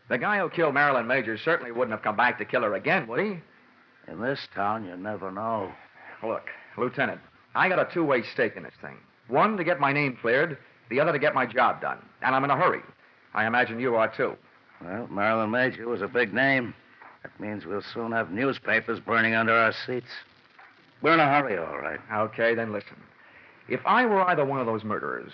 The guy who killed Marilyn Major certainly wouldn't have come back to kill her again, would he? In this town, you never know. Look, Lieutenant, I got a 2-way stake in this thing. One, to get my name cleared. The other, to get my job done. And I'm in a hurry. I imagine you are, too. Well, Marilyn Major was a big name. That means we'll soon have newspapers burning under our seats. We're in a hurry, all right. Okay, then listen. If I were either one of those murderers,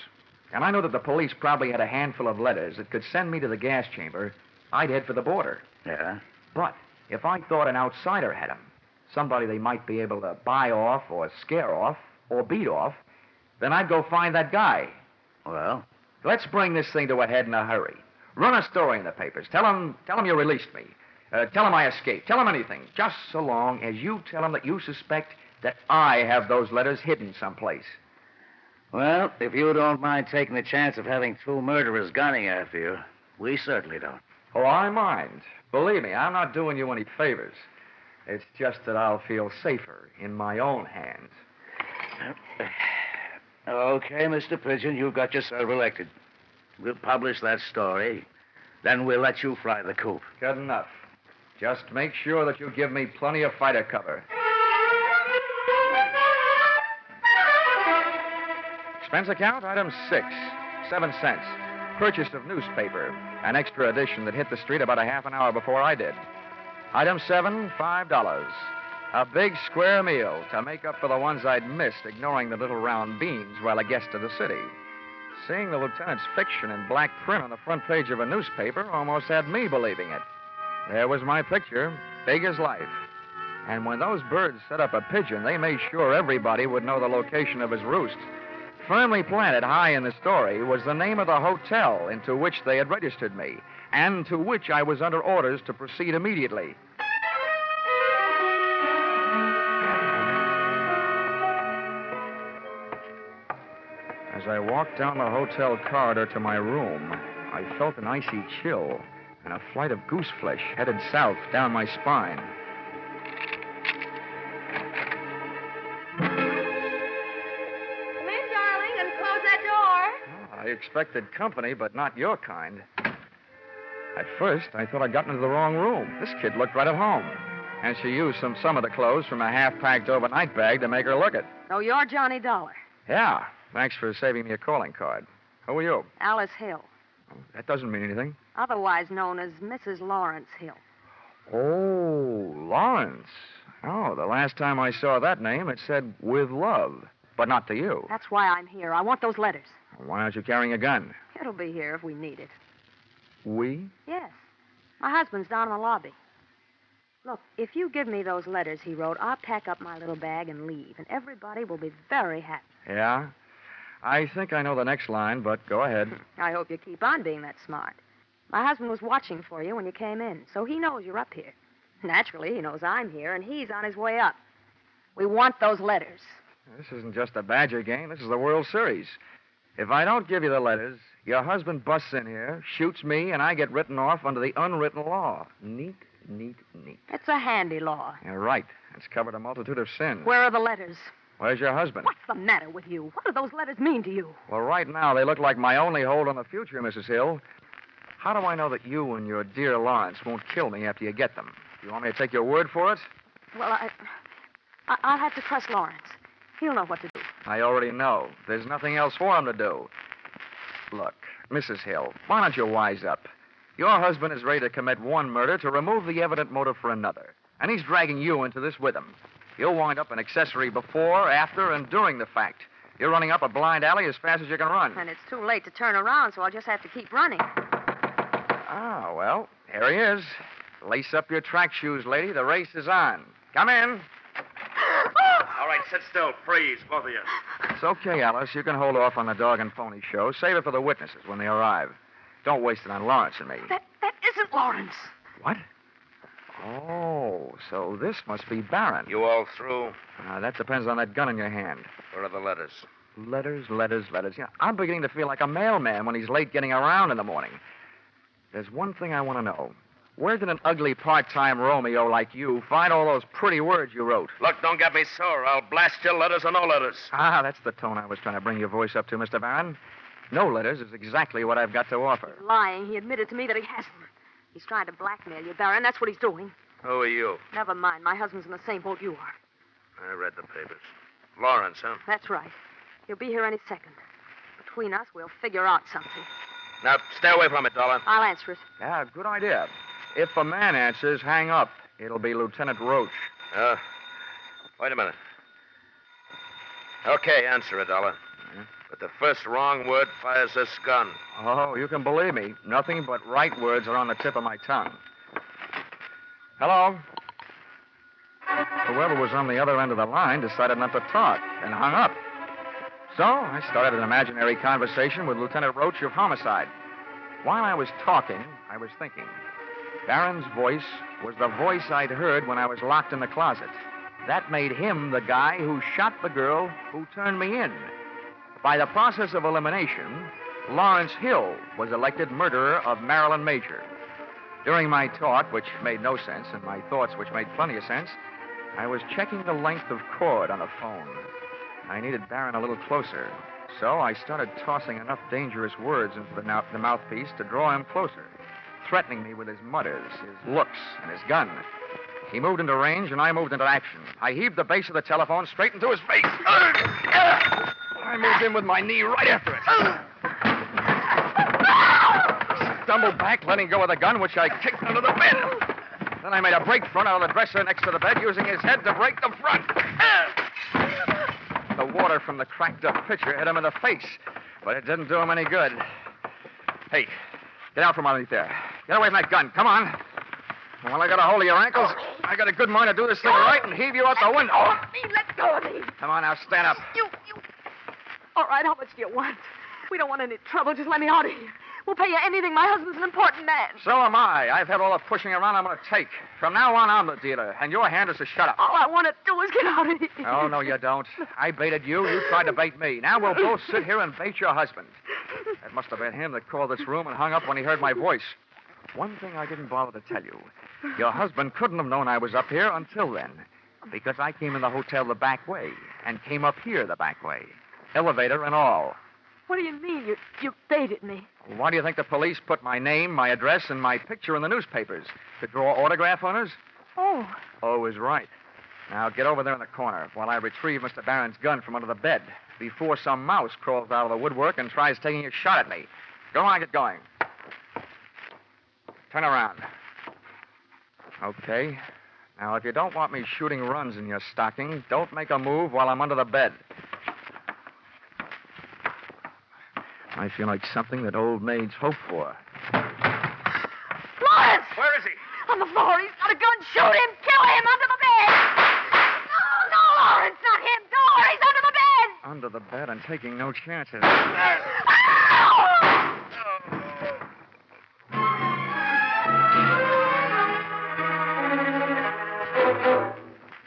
and I know that the police probably had a handful of letters that could send me to the gas chamber, I'd head for the border. Yeah? But if I thought an outsider had them, somebody they might be able to buy off or scare off or beat off, then I'd go find that guy. Well? Let's bring this thing to a head in a hurry. Run a story in the papers. Tell them you released me. Tell them I escaped. Tell them anything. Just so long as you tell them that you suspect that I have those letters hidden someplace. Well, if you don't mind taking the chance of having 2 murderers gunning after you, we certainly don't. Oh, I mind. Believe me, I'm not doing you any favors. It's just that I'll feel safer in my own hands. Okay, Mr. Pigeon, you got yourself elected. We'll publish that story. Then we'll let you fly the coop. Good enough. Just make sure that you give me plenty of fighter cover. Expense account, item 6, 7 cents. Purchase of newspaper, an extra edition that hit the street about a half an hour before I did. Item 7, $5. A big square meal to make up for the ones I'd missed, ignoring the little round beans while a guest of the city. Seeing the lieutenant's fiction in black print on the front page of a newspaper almost had me believing it. There was my picture, big as life. And when those birds set up a pigeon, they made sure everybody would know the location of his roost. Firmly planted high in the story was the name of the hotel into which they had registered me, and to which I was under orders to proceed immediately. As I walked down the hotel corridor to my room, I felt an icy chill and a flight of goose flesh headed south down my spine. Come in, darling, and close that door. I expected company, but not your kind. At first, I thought I'd gotten into the wrong room. This kid looked right at home. And she used some of the clothes from a half-packed overnight bag to make her look it. Oh, you're Johnny Dollar. Yeah. Thanks for saving me a calling card. Who are you? Alice Hill, That doesn't mean anything. otherwise known as Mrs. Lawrence Hill. Oh, Lawrence. Oh, the last time I saw that name, it said with love, but not to you. That's why I'm here. I want those letters. Why aren't you carrying a gun? It'll be here if we need it. We? Yes. My husband's down in the lobby. Look, if you give me those letters he wrote, I'll pack up my little bag and leave, and everybody will be very happy. Yeah? I think I know the next line, but go ahead. I hope you keep on being that smart. My husband was watching for you when you came in, so he knows you're up here. Naturally, he knows I'm here, and he's on his way up. We want those letters. This isn't just a Badger game. This is the World Series. If I don't give you the letters, your husband busts in here, shoots me, and I get written off under the unwritten law. Neat, neat, neat. It's a handy law. You're right. It's covered a multitude of sins. Where are the letters? Where's your husband? What's the matter with you? What do those letters mean to you? Well, right now, they look like my only hold on the future, Mrs. Hill. How do I know that you and your dear Lawrence won't kill me after you get them? Do you want me to take your word for it? Well, I'll have to trust Lawrence. He'll know what to do. I already know. There's nothing else for him to do. Look, Mrs. Hill, why don't you wise up? Your husband is ready to commit one murder to remove the evident motive for another. And he's dragging you into this with him. You'll wind up an accessory before, after, and during the fact. You're running up a blind alley as fast as you can run. And it's too late to turn around, so I'll just have to keep running. Ah, well, here he is. Lace up your track shoes, lady. The race is on. Come in. All right, sit still. Freeze, both of you. It's okay, Alice. You can hold off on the dog and pony show. Save it for the witnesses when they arrive. Don't waste it on Lawrence and me. That isn't Lawrence. What? Oh, so this must be Barron. You all through? That depends on that gun in your hand. Where are the letters? Letters. Yeah, I'm beginning to feel like a mailman when he's late getting around in the morning. There's one thing I want to know. Where did an ugly part-time Romeo like you find all those pretty words you wrote? Look, don't get me sore. I'll blast you, letters or no letters. That's the tone I was trying to bring your voice up to, Mr. Barron. No letters is exactly what I've got to offer. He's lying. He admitted to me that he hasn't. He's trying to blackmail you, Barron. That's what he's doing. Who are you? Never mind. My husband's in the same boat you are. I read the papers. Lawrence, huh? That's right. He'll be here any second. Between us, we'll figure out something. Now, stay away from it, Dollar. I'll answer it. Yeah, good idea. If a man answers, hang up. It'll be Lieutenant Roach. Wait a minute. Okay, answer it, Dollar. But the first wrong word fires this gun. Oh, you can believe me. Nothing but right words are on the tip of my tongue. Hello? Whoever was on the other end of the line decided not to talk and hung up. So I started an imaginary conversation with Lieutenant Roach of Homicide. While I was talking, I was thinking. Barron's voice was the voice I'd heard when I was locked in the closet. That made him the guy who shot the girl who turned me in. By the process of elimination, Lawrence Hill was elected murderer of Marilyn Major. During my talk, which made no sense, and my thoughts, which made plenty of sense, I was checking the length of cord on the phone. I needed Barron a little closer, so I started tossing enough dangerous words into the mouthpiece to draw him closer, threatening me with his mutters, his looks, and his gun. He moved into range, and I moved into action. I heaved the base of the telephone straight into his face. I moved in with my knee right after it. He stumbled back, letting go of the gun, which I kicked under the bed. Then I made a break front out of the dresser next to the bed, using his head to break the front. The water from the cracked-up pitcher hit him in the face, but it didn't do him any good. Hey, get out from underneath there. Get away from that gun. Come on. Well, I got a hold of your ankles. I got a good mind to do this thing right and heave you out the window. Let go of me. Come on now, stand up. You. All right, how much do you want? We don't want any trouble. Just let me out of here. We'll pay you anything. My husband's an important man. So am I. I've had all the pushing around I'm going to take. From now on, I'm the dealer, and your hand is to shut up. All I want to do is get out of here. Oh, no, you don't. I baited you. You tried to bait me. Now we'll both sit here and bait your husband. It must have been him that called this room and hung up when he heard my voice. One thing I didn't bother to tell you. Your husband couldn't have known I was up here until then, because I came in the hotel the back way and came up here the back way. Elevator and all. What do you mean? You baited me? Why do you think the police put my name, my address, and my picture in the newspapers? To draw autograph on us? Oh. Oh is right. Now get over there in the corner while I retrieve Mr. Barron's gun from under the bed before some mouse crawls out of the woodwork and tries taking a shot at me. Go on, get going. Turn around. Okay. Now, if you don't want me shooting runs in your stocking, don't make a move while I'm under the bed. I feel like something that old maids hope for. Lawrence! Where is he? On the floor. He's got a gun. Shoot him. Kill him under the bed. No, Lawrence, not him. Door. He's under the bed. under the bed and taking no chances.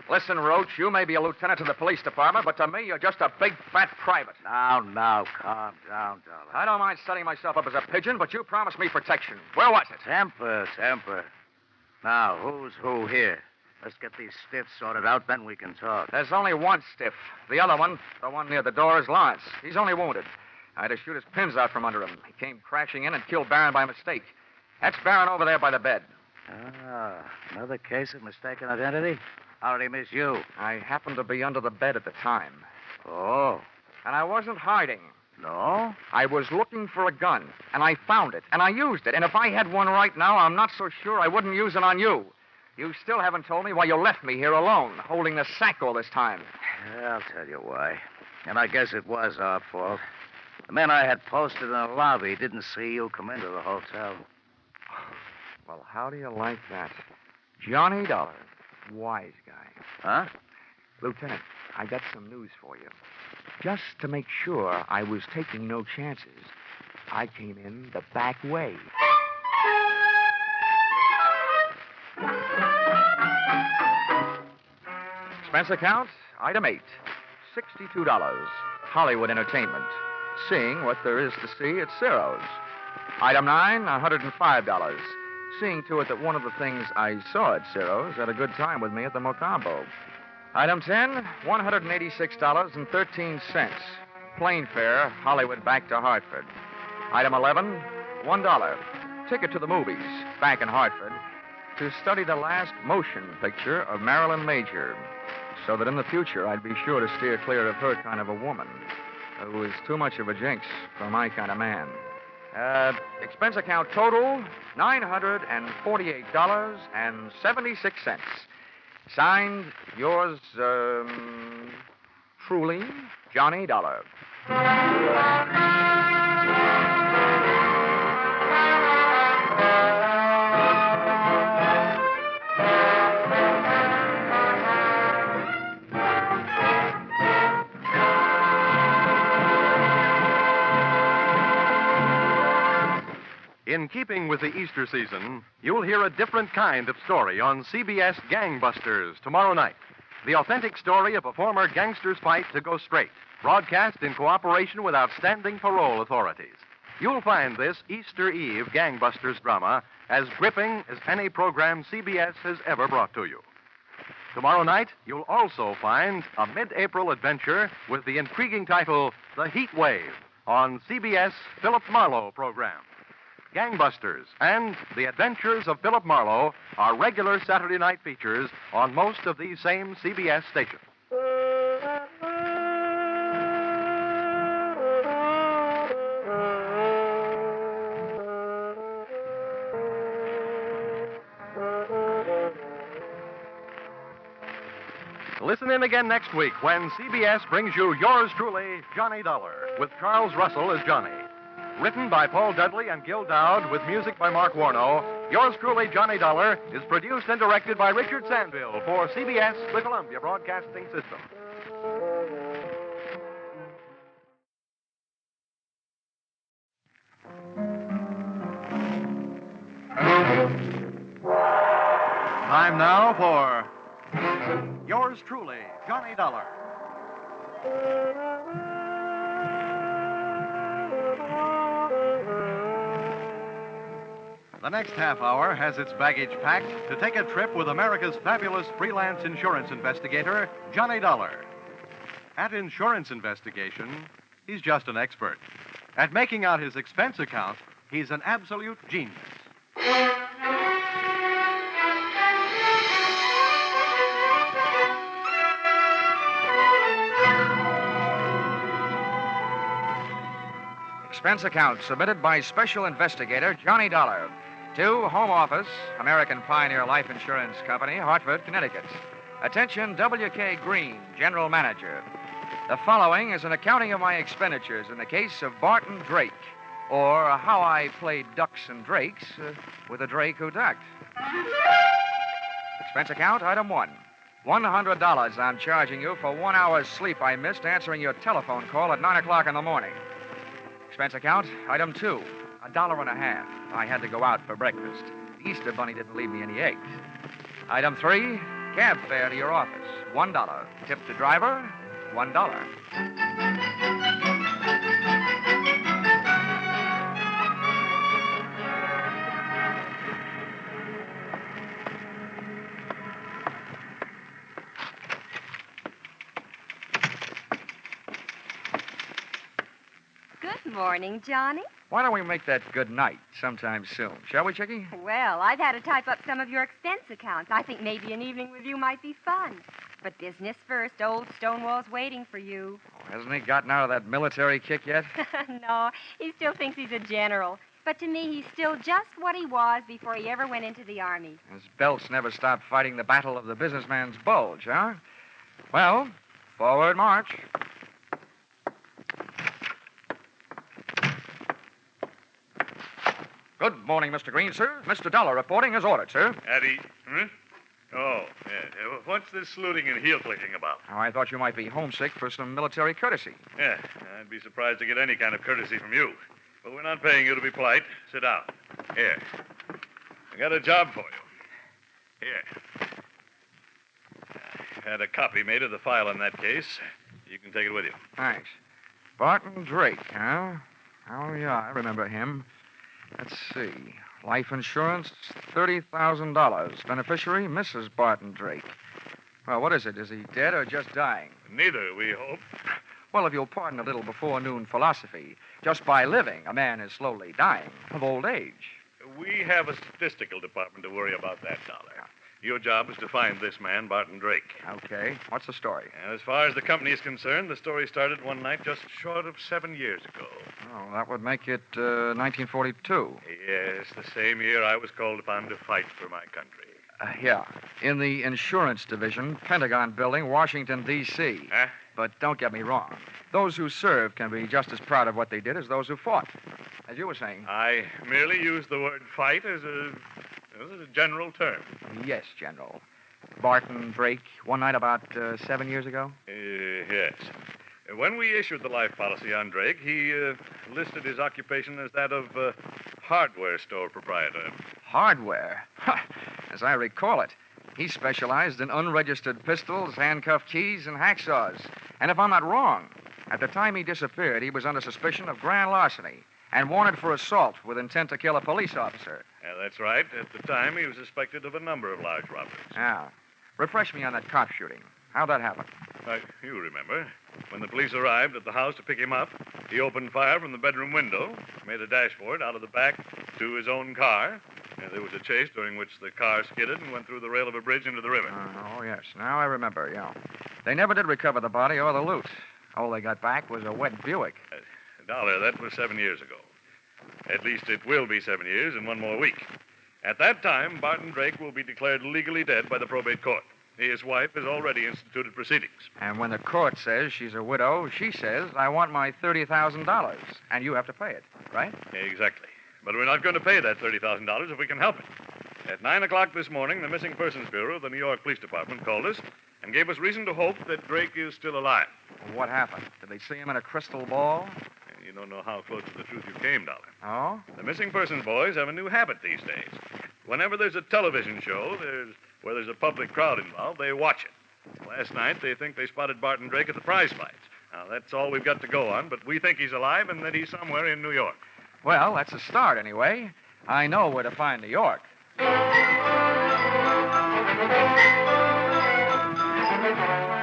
Listen, Roach, you may be a lieutenant to the police department, but to me, you're just a big, fat private. Now, calm down, Dollar. I don't mind setting myself up as a pigeon, but you promised me protection. Where was it? Temper. Now, who's who here? Let's get these stiffs sorted out, then we can talk. There's only one stiff. The other one, the one near the door, is Lawrence. He's only wounded. I had to shoot his pins out from under him. He came crashing in and killed Barron by mistake. That's Barron over there by the bed. Ah, another case of mistaken identity? How did he miss you? I happened to be under the bed at the time. Oh. And I wasn't hiding. No? I was looking for a gun, and I found it, and I used it. And if I had one right now, I'm not so sure I wouldn't use it on you. You still haven't told me why you left me here alone, holding the sack all this time. I'll tell you why. And I guess it was our fault. The men I had posted in the lobby didn't see you come into the hotel. Well, how do you like that? Johnny Dollar. Wise guy. Huh? Lieutenant, I got some news for you. Just to make sure I was taking no chances, I came in the back way. Expense account, item 8, $62. Hollywood Entertainment. Seeing what there is to see at Ciro's. Item 9, $105. Seeing to it that one of the things I saw at Ciro's had a good time with me at the Mocambo. Item 10, $186.13. Plane fare, Hollywood back to Hartford. Item 11, $1. Ticket to the movies, back in Hartford, to study the last motion picture of Marilyn Major, so that in the future I'd be sure to steer clear of her kind of a woman, who is too much of a jinx for my kind of man. Expense account total, $948.76. Signed, yours, truly, Johnny Dollar. In keeping with the Easter season, you'll hear a different kind of story on CBS Gangbusters tomorrow night. The authentic story of a former gangster's fight to go straight, broadcast in cooperation with outstanding parole authorities. You'll find this Easter Eve Gangbusters drama as gripping as any program CBS has ever brought to you. Tomorrow night, you'll also find a mid-April adventure with the intriguing title, The Heat Wave, on CBS Philip Marlowe program. Gangbusters and The Adventures of Philip Marlowe are regular Saturday night features on most of these same CBS stations. Listen in again next week when CBS brings you yours truly, Johnny Dollar, with Charles Russell as Johnny. Written by Paul Dudley and Gil Dowd with music by Mark Warno, yours truly, Johnny Dollar, is produced and directed by Richard Sandville for CBS, the Columbia Broadcasting System. Time now for yours truly, Johnny Dollar. The next half hour has its baggage packed to take a trip with America's fabulous freelance insurance investigator, Johnny Dollar. At Insurance Investigation, he's just an expert. At making out his expense account, he's an absolute genius. Expense account submitted by Special Investigator Johnny Dollar to Home Office, American Pioneer Life Insurance Company, Hartford, Connecticut. Attention, W.K. Green, General Manager. The following is an accounting of my expenditures in the case of Barton Drake, or how I played ducks and drakes with a drake who ducked. Expense account, item 1, $100 I'm charging you for 1 hour's sleep I missed answering your telephone call at 9 o'clock in the morning. Expense account, item 2, $1.50. I had to go out for breakfast. The Easter Bunny didn't leave me any eggs. Item 3, cab fare to your office, $1. Tip to driver, $1. Good morning, Johnny. Why don't we make that good night sometime soon? Shall we, Chickie? Well, I've had to type up some of your expense accounts. I think maybe an evening with you might be fun. But business first. Old Stonewall's waiting for you. Oh, hasn't he gotten out of that military kick yet? No, he still thinks he's a general. But to me, he's still just what he was before he ever went into the Army. His belts never stopped fighting the battle of the businessman's bulge, huh? Well, forward march. Good morning, Mr. Green, sir. Mr. Dollar reporting as ordered, sir. Addie, Oh, yeah. What's this saluting and heel clicking about? Oh, I thought you might be homesick for some military courtesy. Yeah, I'd be surprised to get any kind of courtesy from you. But we're not paying you to be polite. Sit down. Here. I got a job for you. Here. I had a copy made of the file in that case. You can take it with you. Thanks. Barton Drake, huh? Oh, yeah, I remember him. Let's see. Life insurance, $30,000. Beneficiary, Mrs. Barton Drake. Well, what is it? Is he dead or just dying? Neither, we hope. Well, if you'll pardon a little before-noon philosophy, just by living, a man is slowly dying of old age. We have a statistical department to worry about that, Dollar. Your job is to find this man, Barton Drake. Okay. What's the story? And as far as the company is concerned, the story started one night just short of 7 years ago. Oh, that would make it 1942. Yes, the same year I was called upon to fight for my country. Yeah. In the insurance division, Pentagon Building, Washington, D.C. Huh? But don't get me wrong. Those who serve can be just as proud of what they did as those who fought. As you were saying. I merely used the word fight as a general term. Yes, General. Barton Drake, one night about 7 years ago? Yes. When we issued the life policy on Drake, he listed his occupation as that of hardware store proprietor. Hardware? As I recall it, he specialized in unregistered pistols, handcuff keys, and hacksaws. And if I'm not wrong, at the time he disappeared, he was under suspicion of grand larceny and wanted for assault with intent to kill a police officer. Yeah, that's right. At the time, he was suspected of a number of large robberies. Yeah. Refresh me on that cop shooting. How'd that happen? You remember. When the police arrived at the house to pick him up, he opened fire from the bedroom window, made a dash for it out of the back to his own car. And there was a chase during which the car skidded and went through the rail of a bridge into the river. Oh, yes. Now I remember, yeah. They never did recover the body or the loot. All they got back was a wet Buick. Dollar, that was 7 years ago. At least it will be 7 years in 1 more week. At that time, Barton Drake will be declared legally dead by the probate court. His wife has already instituted proceedings. And when the court says she's a widow, she says, I want my $30,000, and you have to pay it, right? Exactly. But we're not going to pay that $30,000 if we can help it. At 9 o'clock this morning, the Missing Persons Bureau of the New York Police Department called us and gave us reason to hope that Drake is still alive. What happened? Did they see him in a crystal ball? You don't know how close to the truth you came, Dollar. Oh? The Missing Persons boys have a new habit these days. Whenever there's a television show where there's a public crowd involved, they watch it. Last night, they think they spotted Barton Drake at the prize fights. Now, that's all we've got to go on, but we think he's alive and that he's somewhere in New York. Well, that's a start, anyway. I know where to find New York.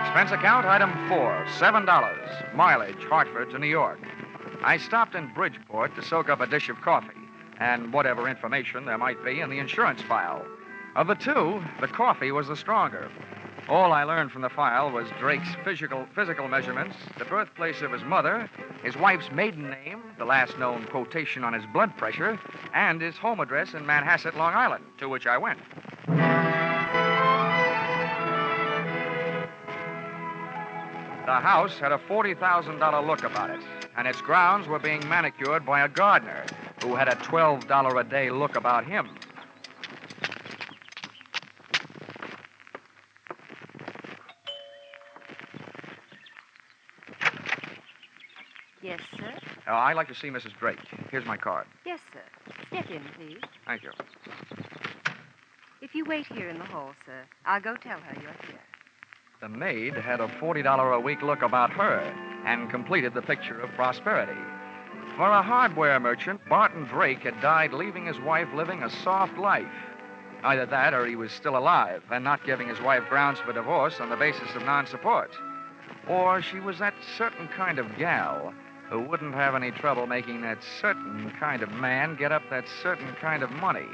Expense account, item 4, $7. Mileage, Hartford to New York. I stopped in Bridgeport to soak up a dish of coffee and whatever information there might be in the insurance file. Of the two, the coffee was the stronger. All I learned from the file was Drake's physical measurements, the birthplace of his mother, his wife's maiden name, the last known quotation on his blood pressure, and his home address in Manhasset, Long Island, to which I went. The house had a $40,000 look about it, and its grounds were being manicured by a gardener who had a $12 a day look about him. Yes, sir. I'd like to see Mrs. Drake. Here's my card. Yes, sir. Step in, please. Thank you. If you wait here in the hall, sir, I'll go tell her you're here. The maid had a $40 a week look about her and completed the picture of prosperity. For a hardware merchant, Barton Drake had died leaving his wife living a soft life. Either that or he was still alive and not giving his wife grounds for divorce on the basis of non-support. Or she was that certain kind of gal who wouldn't have any trouble making that certain kind of man get up that certain kind of money.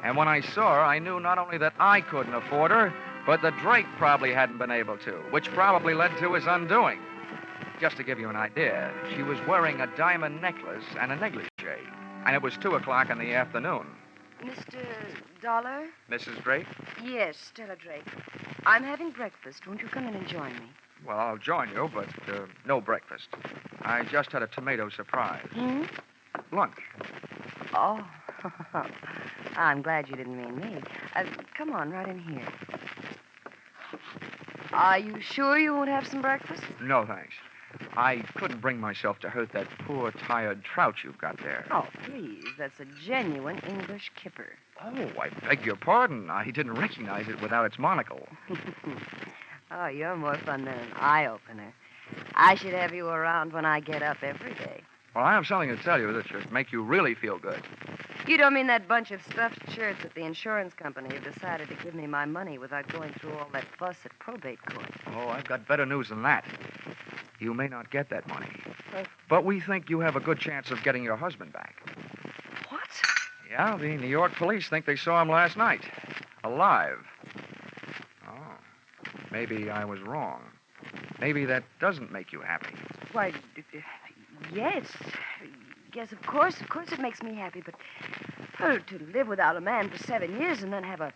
And when I saw her, I knew not only that I couldn't afford her, but that Drake probably hadn't been able to, which probably led to his undoing. Just to give you an idea, she was wearing a diamond necklace and a negligee, and it was 2:00 in the afternoon. Mr. Dollar? Mrs. Drake? Yes, Stella Drake. I'm having breakfast. Won't you come in and join me? Well, I'll join you, but no breakfast. I just had a tomato surprise. Lunch. Oh, I'm glad you didn't mean me. Come on, right in here. Are you sure you won't have some breakfast? No, thanks. I couldn't bring myself to hurt that poor, tired trout you've got there. Oh, please. That's a genuine English kipper. Oh, I beg your pardon. I didn't recognize it without its monocle. Oh, you're more fun than an eye-opener. I should have you around when I get up every day. Well, I have something to tell you that should make you really feel good. You don't mean that bunch of stuffed shirts at the insurance company have decided to give me my money without going through all that fuss at probate court? Oh, I've got better news than that. You may not get that money. But we think you have a good chance of getting your husband back. What? Yeah, the New York police think they saw him last night. Alive. Oh. Maybe I was wrong. Maybe that doesn't make you happy. Why, yes. Yes, of course it makes me happy, but to live without a man for 7 years and then have a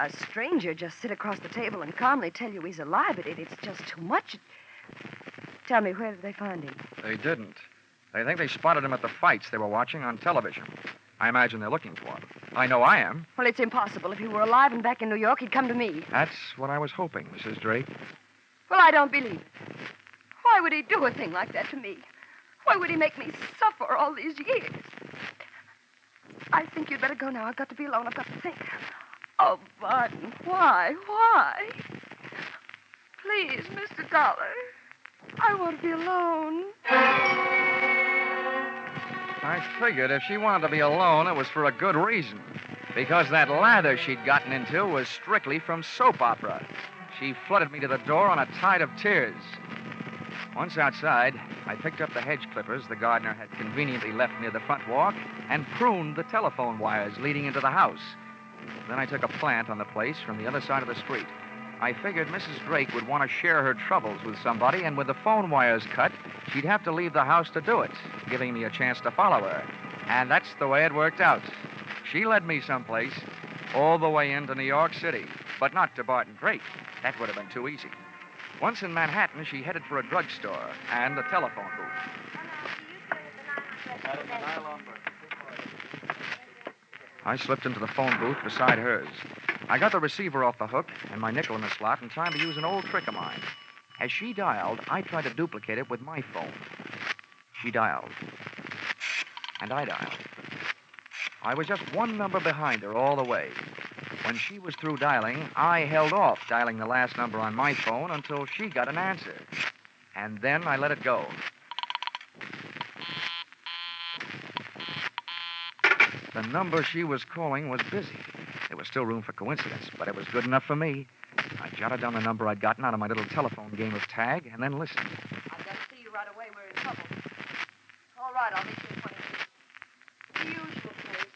stranger just sit across the table and calmly tell you he's alive, it's just too much. Tell me, where did they find him? They didn't. They think they spotted him at the fights they were watching on television. I imagine they're looking for him. I know I am. Well, it's impossible. If he were alive and back in New York, he'd come to me. That's what I was hoping, Mrs. Drake. Well, I don't believe it. Why would he do a thing like that to me? Why would he make me suffer all these years? I think you'd better go now. I've got to be alone. I've got to think. Oh, Barton, why? Why? Please, Mr. Dollar. I want to be alone. I figured if she wanted to be alone, it was for a good reason. Because that lather she'd gotten into was strictly from soap opera. She flooded me to the door on a tide of tears. Once outside, I picked up the hedge clippers the gardener had conveniently left near the front walk and pruned the telephone wires leading into the house. Then I took a plant on the place from the other side of the street. I figured Mrs. Drake would want to share her troubles with somebody, and with the phone wires cut, she'd have to leave the house to do it, giving me a chance to follow her. And that's the way it worked out. She led me someplace, all the way into New York City, but not to Barton Drake. That would have been too easy. Once in Manhattan, she headed for a drugstore and a telephone booth. I slipped into the phone booth beside hers. I got the receiver off the hook and my nickel in the slot in time to use an old trick of mine. As she dialed, I tried to duplicate it with my phone. She dialed. And I dialed. I was just one number behind her all the way. When she was through dialing, I held off dialing the last number on my phone until she got an answer. And then I let it go. The number she was calling was busy. There was still room for coincidence, but it was good enough for me. I jotted down the number I'd gotten out of my little telephone game of tag and then listened. I've got to see you right away. We're in trouble. All right, I'll meet you in 20 minutes. The usual place.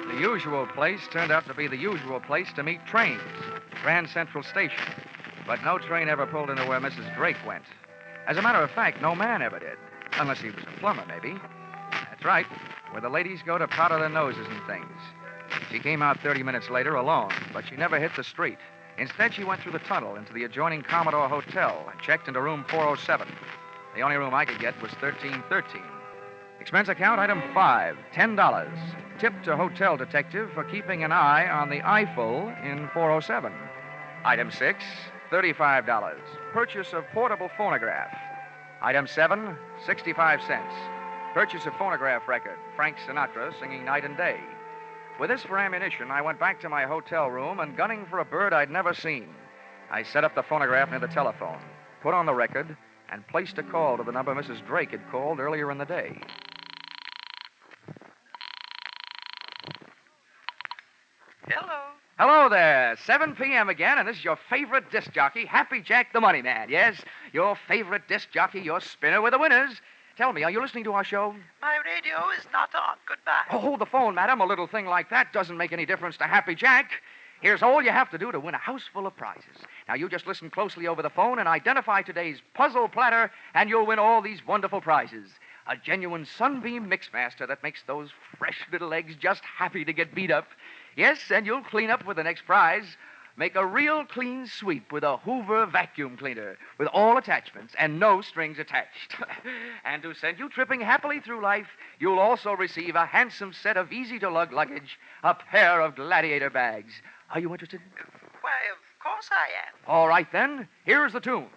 The usual place turned out to be the usual place to meet trains, Grand Central Station. But no train ever pulled into where Mrs. Drake went. As a matter of fact, no man ever did. Unless he was a plumber, maybe. That's right, where the ladies go to powder their noses and things. She came out 30 minutes later alone, but she never hit the street. Instead, she went through the tunnel into the adjoining Commodore Hotel and checked into room 407. The only room I could get was 1313. Expense account item 5, $10. Tip to hotel detective for keeping an eye on the Eiffel in 407. Item 6, $35. Purchase of portable phonograph. Item 7, 65 cents. Purchase of phonograph record, Frank Sinatra singing night and day. With this for ammunition, I went back to my hotel room and, gunning for a bird I'd never seen, I set up the phonograph near the telephone, put on the record, and placed a call to the number Mrs. Drake had called earlier in the day. Hello. Hello there. 7 p.m. again, and this is your favorite disc jockey, Happy Jack the Money Man. Yes, your favorite disc jockey, your spinner with the winners. Tell me, are you listening to our show? My radio is not on. Goodbye. Oh, hold the phone, madam. A little thing like that doesn't make any difference to Happy Jack. Here's all you have to do to win a house full of prizes. Now, you just listen closely over the phone and identify today's puzzle platter, and you'll win all these wonderful prizes. A genuine Sunbeam Mixmaster that makes those fresh little eggs just happy to get beat up. Yes, and you'll clean up with the next prize. Make a real clean sweep with a Hoover vacuum cleaner with all attachments and no strings attached. And to send you tripping happily through life, you'll also receive a handsome set of easy-to-lug luggage, a pair of Gladiator bags. Are you interested? Why, of course I am. All right, then. Here's the tune.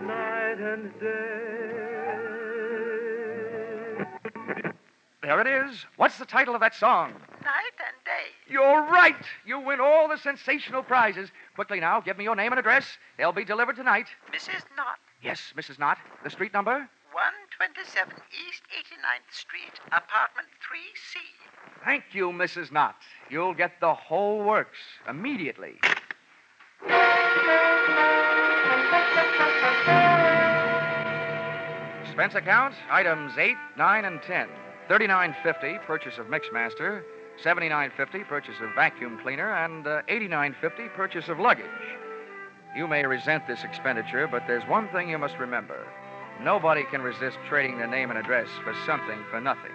Night and day. There it is. What's the title of that song? Night and day. You're right. You win all the sensational prizes. Quickly now, give me your name and address. They'll be delivered tonight. Mrs. Knott, Yes, Mrs. Knott. The street number? 127 East 89th Street, apartment 3C. Thank you, Mrs. Knott. You'll get the whole works immediately. Expense account, items 8, 9, and 10. $39.50 purchase of Mixmaster, $79.50 purchase of vacuum cleaner, and $89.50 purchase of luggage. You may resent this expenditure, but there's one thing you must remember. Nobody can resist trading their name and address for something for nothing.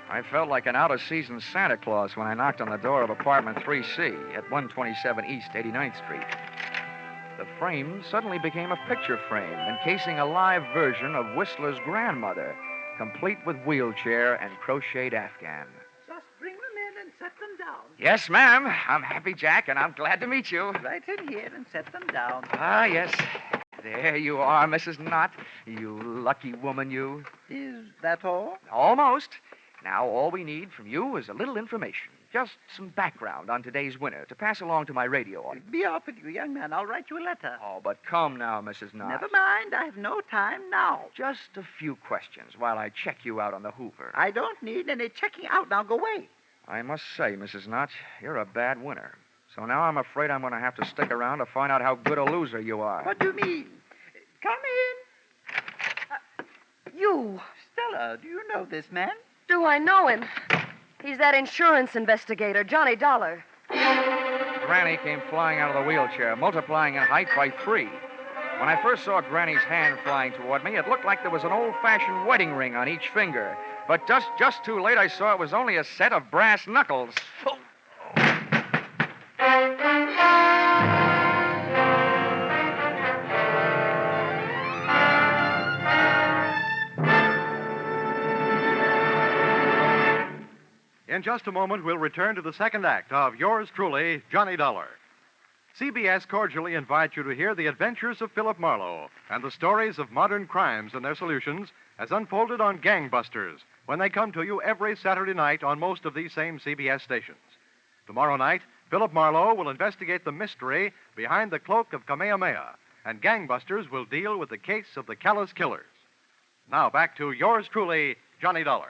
I felt like an out-of-season Santa Claus when I knocked on the door of apartment 3C at 127 East 89th Street. The frame suddenly became a picture frame encasing a live version of Whistler's grandmother, complete with wheelchair and crocheted afghan. Just bring them in and set them down. Yes, ma'am. I'm Happy Jack, and I'm glad to meet you. Right in here and set them down. Ah, yes. There you are, Mrs. Knott. You lucky woman, you. Is that all? Almost. Now, all we need from you is a little information. Just some background on today's winner to pass along to my radio audience. Be off with you, young man. I'll write you a letter. Oh, but come now, Mrs. Knott. Never mind. I have no time now. Just a few questions while I check you out on the Hoover. I don't need any checking out. Now go away. I must say, Mrs. Knott, you're a bad winner. So now I'm afraid I'm going to have to stick around to find out how good a loser you are. What do you mean? Come in. You. Stella, do you know this man? Do I know him? He's that insurance investigator, Johnny Dollar. Granny came flying out of the wheelchair, multiplying in height by 3. When I first saw Granny's hand flying toward me, it looked like there was an old-fashioned wedding ring on each finger. But just too late, I saw it was only a set of brass knuckles. Oh. In just a moment, we'll return to the second act of Yours Truly, Johnny Dollar. CBS cordially invites you to hear the adventures of Philip Marlowe and the stories of modern crimes and their solutions as unfolded on Gangbusters when they come to you every Saturday night on most of these same CBS stations. Tomorrow night, Philip Marlowe will investigate the mystery behind the cloak of Kamehameha, and Gangbusters will deal with the case of the Callous Killers. Now back to Yours Truly, Johnny Dollar.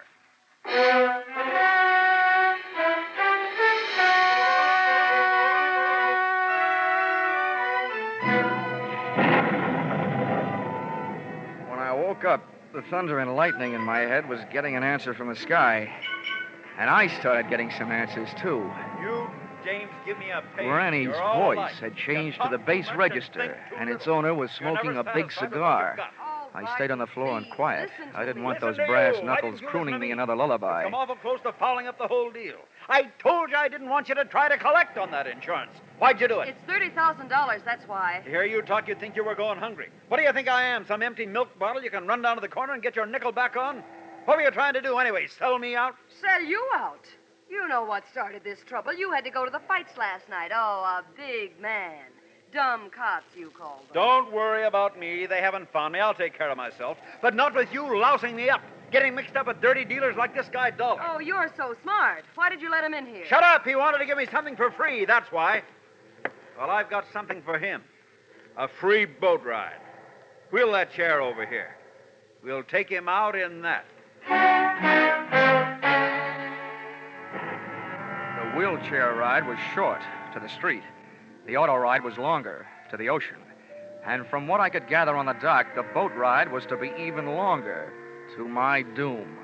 Up, the thunder and lightning in my head was getting an answer from the sky. And I started getting some answers, too. You, James, give me a page. Granny's You're all voice alike. had changed to the bass register, and its owner was smoking a big cigar. All I stayed on the floor and quiet. I didn't want those Listen to brass you. knuckles crooning me another lullaby. Come awful close to fouling up the whole deal. I told you I didn't want you to try to collect on that insurance. Why'd you do it? It's $30,000, that's why. To hear you talk, you'd think you were going hungry. What do you think I am, some empty milk bottle you can run down to the corner and get your nickel back on? What were you trying to do anyway, sell me out? Sell you out? You know what started this trouble. You had to go to the fights last night. Oh, a big man. Dumb cops, you called them. Don't worry about me. They haven't found me. I'll take care of myself. But not with you lousing me up, getting mixed up with dirty dealers like this guy Dollar. Oh, you're so smart. Why did you let him in here? Shut up! He wanted to give me something for free, that's why. Well, I've got something for him. A free boat ride. Wheel that chair over here. We'll take him out in that. The wheelchair ride was short, to the street. The auto ride was longer, to the ocean. And from what I could gather on the dock, the boat ride was to be even longer, to my doom.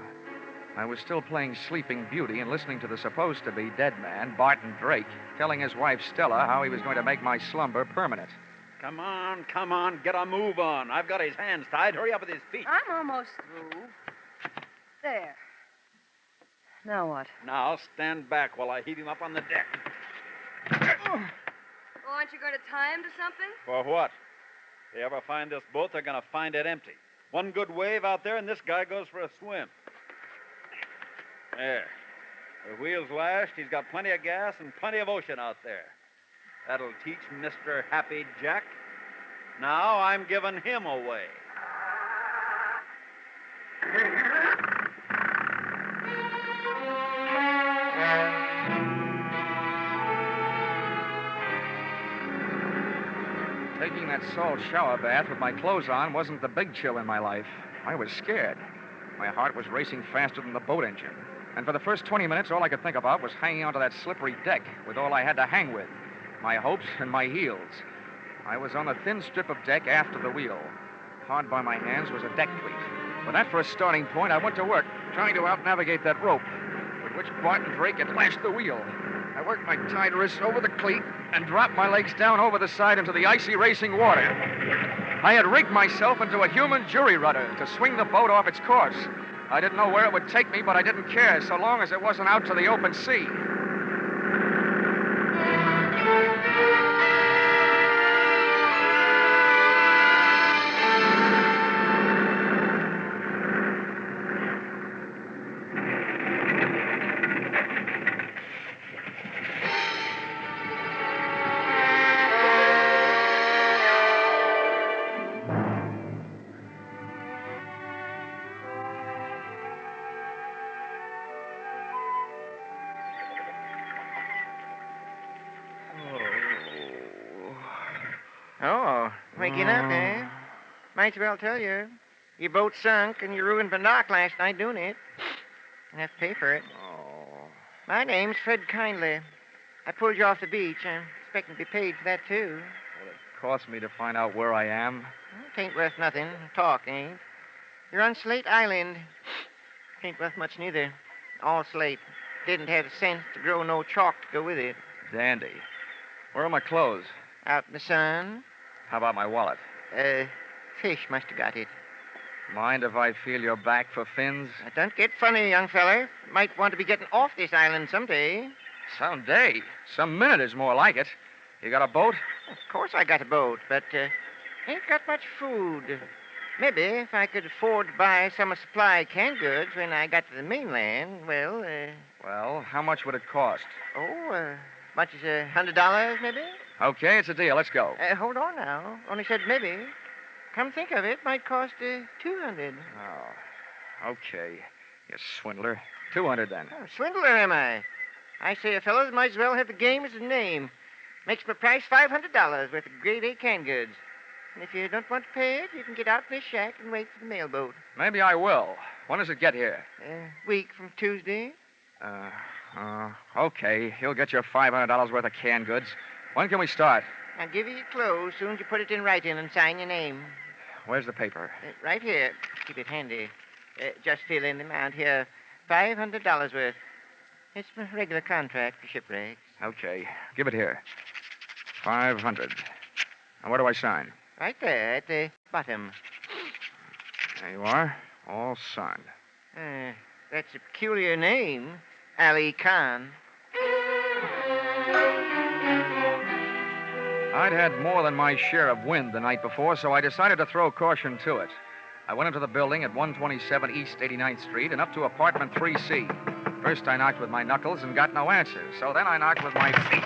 I was still playing Sleeping Beauty and listening to the supposed-to-be dead man, Barton Drake, telling his wife Stella how he was going to make my slumber permanent. Come on, get a move on. I've got his hands tied. Hurry up with his feet. I'm almost through. There. Now what? Now stand back while I heave him up on the deck. Well, aren't you going to tie him to something? For what? If they ever find this boat, they're going to find it empty. One good wave out there, and this guy goes for a swim. There. The wheel's lashed. He's got plenty of gas and plenty of ocean out there. That'll teach Mr. Happy Jack. Now I'm giving him away. Taking that salt shower bath with my clothes on wasn't the big chill in my life. I was scared. My heart was racing faster than the boat engine. And for the first 20 minutes, all I could think about was hanging onto that slippery deck with all I had to hang with, my hopes and my heels. I was on a thin strip of deck after the wheel. Hard by my hands was a deck cleat. With that for a starting point, I went to work, trying to out-navigate that rope, with which Barton Drake had lashed the wheel. I worked my tied wrists over the cleat and dropped my legs down over the side into the icy racing water. I had rigged myself into a human jury rudder to swing the boat off its course. I didn't know where it would take me, but I didn't care so long as it wasn't out to the open sea. Oh, waking up, eh? Might as well tell you. Your boat sunk and you ruined the dock last night doing it. You have to pay for it. Oh. My name's Fred Kindly. I pulled you off the beach. I'm expecting to be paid for that, too. Will it cost me to find out where I am? It ain't worth nothing. Talk ain't. You're on Slate Island. Ain't worth much neither. All slate. Didn't have the sense to grow no chalk to go with it. Dandy. Where are my clothes? Out in the sun. How about my wallet? Fish must have got it. Mind if I feel your back for fins? Don't get funny, young feller. Might want to be getting off this island someday. Someday. Some minute is more like it. You got a boat? Of course I got a boat, but ain't got much food. Maybe if I could afford to buy some of supply canned goods when I got to the mainland, well, Well, how much would it cost? Much as $100, maybe? Okay, it's a deal. Let's go. Hold on now. Only said maybe. Come think of it, might cost $200. Oh, okay. You swindler. 200 then. Oh, swindler, am I? I say a fellow might as well have the game as his name. Makes my price $500 worth of grade A canned goods. And if you don't want to pay it, you can get out in this shack and wait for the mailboat. Maybe I will. When does it get here? Week from Tuesday. Okay. You'll get your $500 worth of canned goods. When can we start? I'll give you your clothes soon as you put it in writing and sign your name. Where's the paper? Right here. Keep it handy. Just fill in the amount here. $500 worth. It's my regular contract for shipwrecks. Okay. Give it here. 500. Now, where do I sign? Right there at the bottom. There you are. All signed. That's a peculiar name, Ali Khan. I'd had more than my share of wind the night before, so I decided to throw caution to it. I went into the building at 127 East 89th Street and up to apartment 3C. First, I knocked with my knuckles and got no answers, so then I knocked with my feet.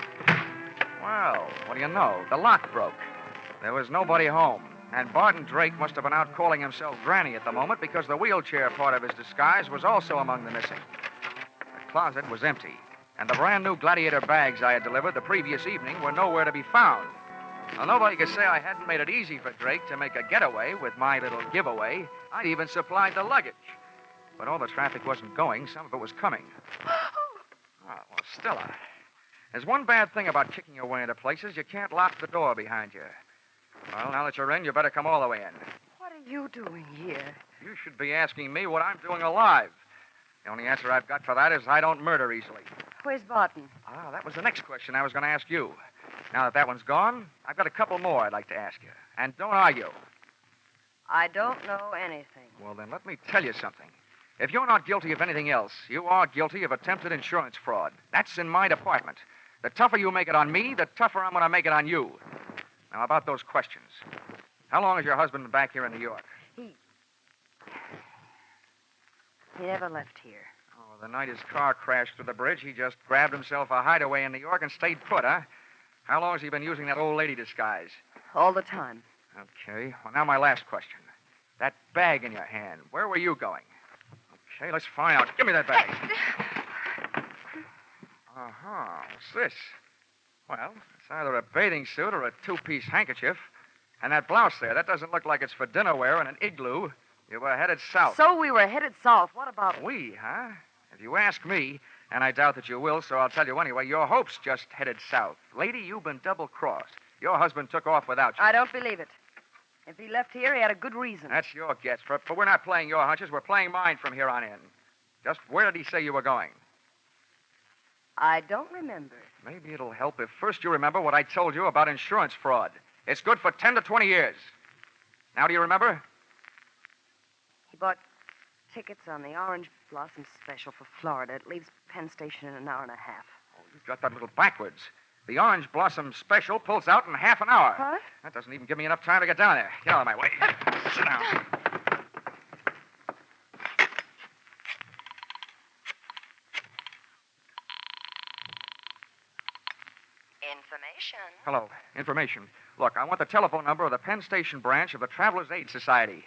Well, what do you know? The lock broke. There was nobody home, and Barton Drake must have been out calling himself Granny at the moment because the wheelchair part of his disguise was also among the missing. The closet was empty, and the brand new Gladiator bags I had delivered the previous evening were nowhere to be found. Now, nobody could say I hadn't made it easy for Drake to make a getaway with my little giveaway. I'd even supplied the luggage. But all the traffic wasn't going. Some of it was coming. Oh, well, Stella, there's one bad thing about kicking your way into places. You can't lock the door behind you. Well, now that you're in, you better come all the way in. What are you doing here? You should be asking me what I'm doing alive. The only answer I've got for that is I don't murder easily. Where's Barton? Ah, that was the next question I was going to ask you. Now that one's gone, I've got a couple more I'd like to ask you. And don't argue. I don't know anything. Well, then let me tell you something. If you're not guilty of anything else, you are guilty of attempted insurance fraud. That's in my department. The tougher you make it on me, the tougher I'm going to make it on you. Now, about those questions. How long has your husband been back here in New York? He never left here. Oh, the night his car crashed through the bridge, he just grabbed himself a hideaway in New York and stayed put, huh? How long has he been using that old lady disguise? All the time. Okay. Well, now my last question. That bag in your hand, where were you going? Okay, let's find out. Give me that bag. Uh-huh. What's this? Well, it's either a bathing suit or a two-piece handkerchief. And that blouse there, that doesn't look like it's for dinner wear in an igloo. You were headed south. So we were headed south. What about... We, huh? If you ask me, and I doubt that you will, so I'll tell you anyway, your hopes just headed south. Lady, you've been double-crossed. Your husband took off without you. I don't believe it. If he left here, he had a good reason. That's your guess, but we're not playing your hunches. We're playing mine from here on in. Just where did he say you were going? I don't remember. Maybe it'll help if first you remember what I told you about insurance fraud. It's good for 10 to 20 years. Now, do you remember? He bought tickets on the Orange Blossom Special for Florida. It leaves Penn Station in an hour and a half. Oh, you've got that little backwards. The Orange Blossom Special pulls out in half an hour. What? That doesn't even give me enough time to get down there. Get out of my way. Sit down. Information. Hello. Information. Look, I want the telephone number of the Penn Station branch of the Travelers' Aid Society.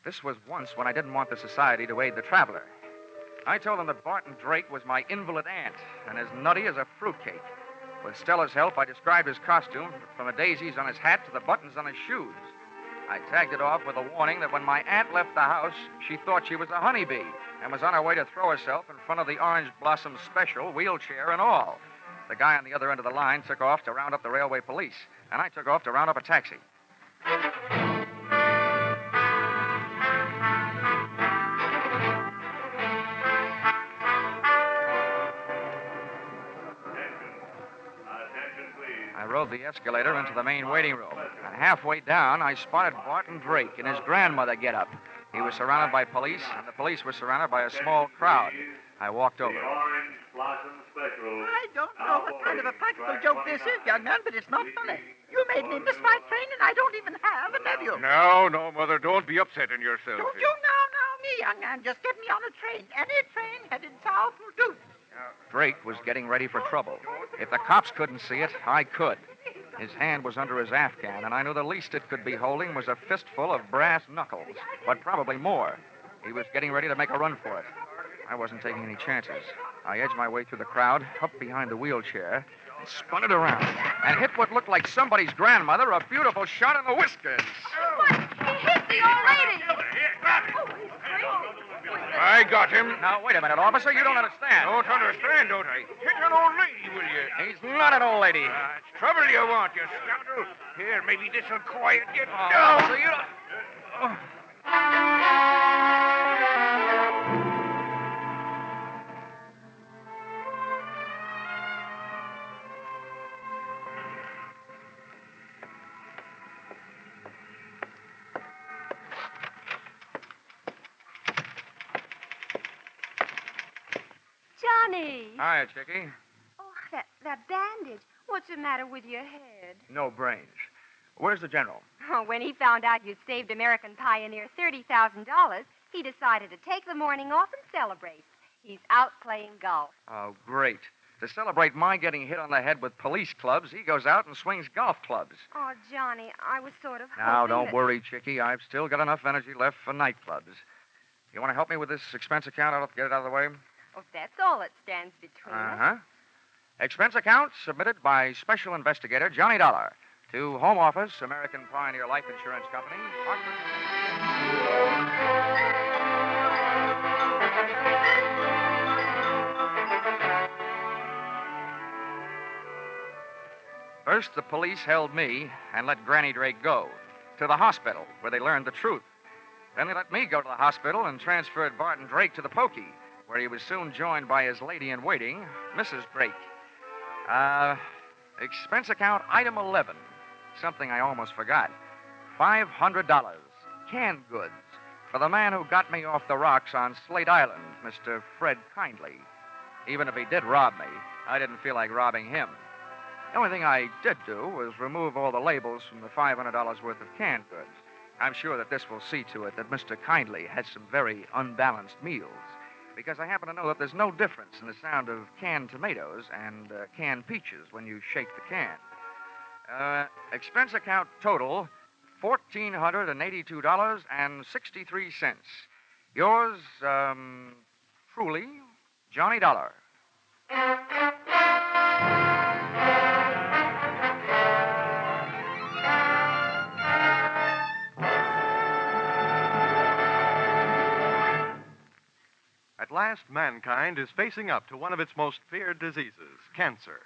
This was once when I didn't want the society to aid the traveler. I told them that Barton Drake was my invalid aunt and as nutty as a fruitcake. With Stella's help, I described his costume from the daisies on his hat to the buttons on his shoes. I tagged it off with a warning that when my aunt left the house, she thought she was a honeybee and was on her way to throw herself in front of the Orange Blossom Special, wheelchair and all. The guy on the other end of the line took off to round up the railway police, and I took off to round up a taxi. I rode the escalator into the main waiting room, and halfway down, I spotted Barton Drake in his grandmother getup. He was surrounded by police, and the police were surrounded by a small crowd. I walked over. Orange Blossom Special. I don't know what kind of a practical joke this is, young man, but it's not funny. You made me miss my train, and I don't even have a nephew. No, Mother, don't be upsetting yourself. Don't you now, me, young man. Just get me on a train. Any train headed south will do. Drake was getting ready for trouble. If the cops couldn't see it, I could. His hand was under his Afghan, and I knew the least it could be holding was a fistful of brass knuckles, but probably more. He was getting ready to make a run for it. I wasn't taking any chances. I edged my way through the crowd, up behind the wheelchair, and spun it around, and hit what looked like somebody's grandmother a beautiful shot in the whiskers. What? He hit the old lady. I got him. Now, wait a minute, officer. You don't understand. Don't understand, don't I? Hit an old lady, will you? He's not an old lady. It's trouble you want, you scoundrel. Here, maybe this'll quiet you down. Officer, you don't... Johnny! Hiya, Chickie. Oh, that bandage. What's the matter with your head? No brains. Where's the general? Oh, when he found out you'd saved American Pioneer $30,000, he decided to take the morning off and celebrate. He's out playing golf. Oh, great. To celebrate my getting hit on the head with police clubs, he goes out and swings golf clubs. Oh, Johnny, I was sort of Now, hoping don't that... worry, Chickie. I've still got enough energy left for nightclubs. You want to help me with this expense account? I'll get it out of the way. Oh, that's all that stands between us. Uh-huh. Expense account submitted by Special Investigator Johnny Dollar to Home Office, American Pioneer Life Insurance Company, First, the police held me and let Granny Drake go to the hospital, where they learned the truth. Then they let me go to the hospital and transferred Barton Drake to the pokey, where he was soon joined by his lady-in-waiting, Mrs. Drake. Expense account item 11. Something I almost forgot. $500. Canned goods. For the man who got me off the rocks on Slate Island, Mr. Fred Kindly. Even if he did rob me, I didn't feel like robbing him. The only thing I did do was remove all the labels from the $500 worth of canned goods. I'm sure that this will see to it that Mr. Kindly has some very unbalanced meals, because I happen to know that there's no difference in the sound of canned tomatoes and canned peaches when you shake the can. Expense account total, $1,482.63. Yours, truly, Johnny Dollar. At last, mankind is facing up to one of its most feared diseases, cancer.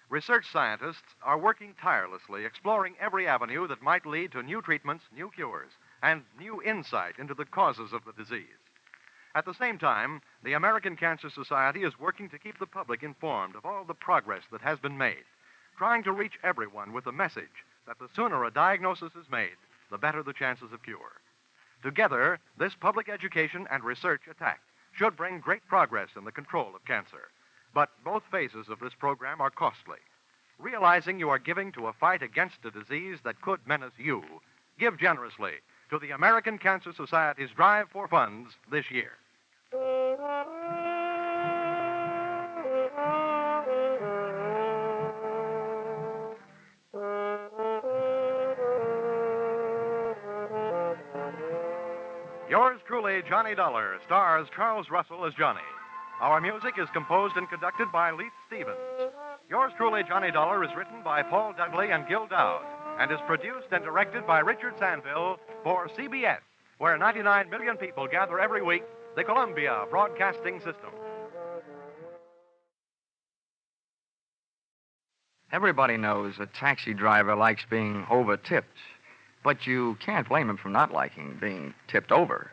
Research scientists are working tirelessly, exploring every avenue that might lead to new treatments, new cures, and new insight into the causes of the disease. At the same time, the American Cancer Society is working to keep the public informed of all the progress that has been made, trying to reach everyone with the message that the sooner a diagnosis is made, the better the chances of cure. Together, this public education and research attack should bring great progress in the control of cancer. But both phases of this program are costly. Realizing you are giving to a fight against a disease that could menace you, give generously to the American Cancer Society's drive for funds this year. Yours truly, Johnny Dollar, stars Charles Russell as Johnny. Our music is composed and conducted by Leith Stevens. Yours truly, Johnny Dollar, is written by Paul Dudley and Gil Dowd and is produced and directed by Richard Sanville for CBS, where 99 million people gather every week, the Columbia Broadcasting System. Everybody knows a taxi driver likes being over-tipped, but you can't blame him for not liking being tipped over.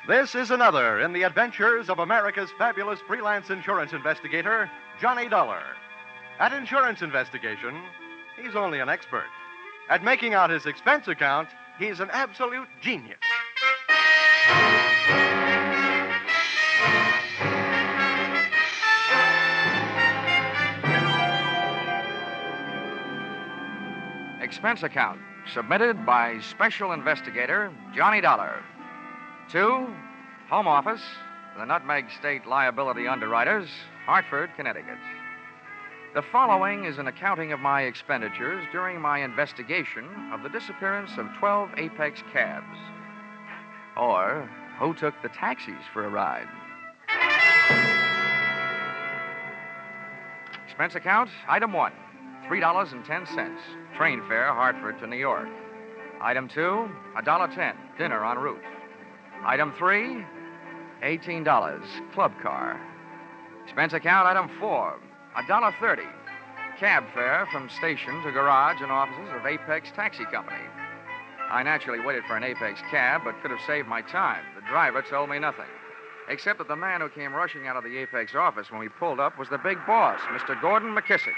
This is another in the adventures of America's fabulous freelance insurance investigator, Johnny Dollar. At insurance investigation, he's only an expert. At making out his expense account, he's an absolute genius. Expense account submitted by Special Investigator Johnny Dollar to Home Office, the Nutmeg State Liability Underwriters, Hartford, Connecticut. The following is an accounting of my expenditures during my investigation of the disappearance of 12 Apex cabs. Or who took the taxis for a ride. Expense account, item 1, $3.10, train fare Hartford to New York. Item 2, $1.10, dinner en route. Item 3, $18, club car. Expense account, item 4, $1.30, cab fare from station to garage and offices of Apex Taxi Company. I naturally waited for an Apex cab, but could have saved my time. The driver told me nothing, except that the man who came rushing out of the Apex office when we pulled up was the big boss, Mr. Gordon McKissick.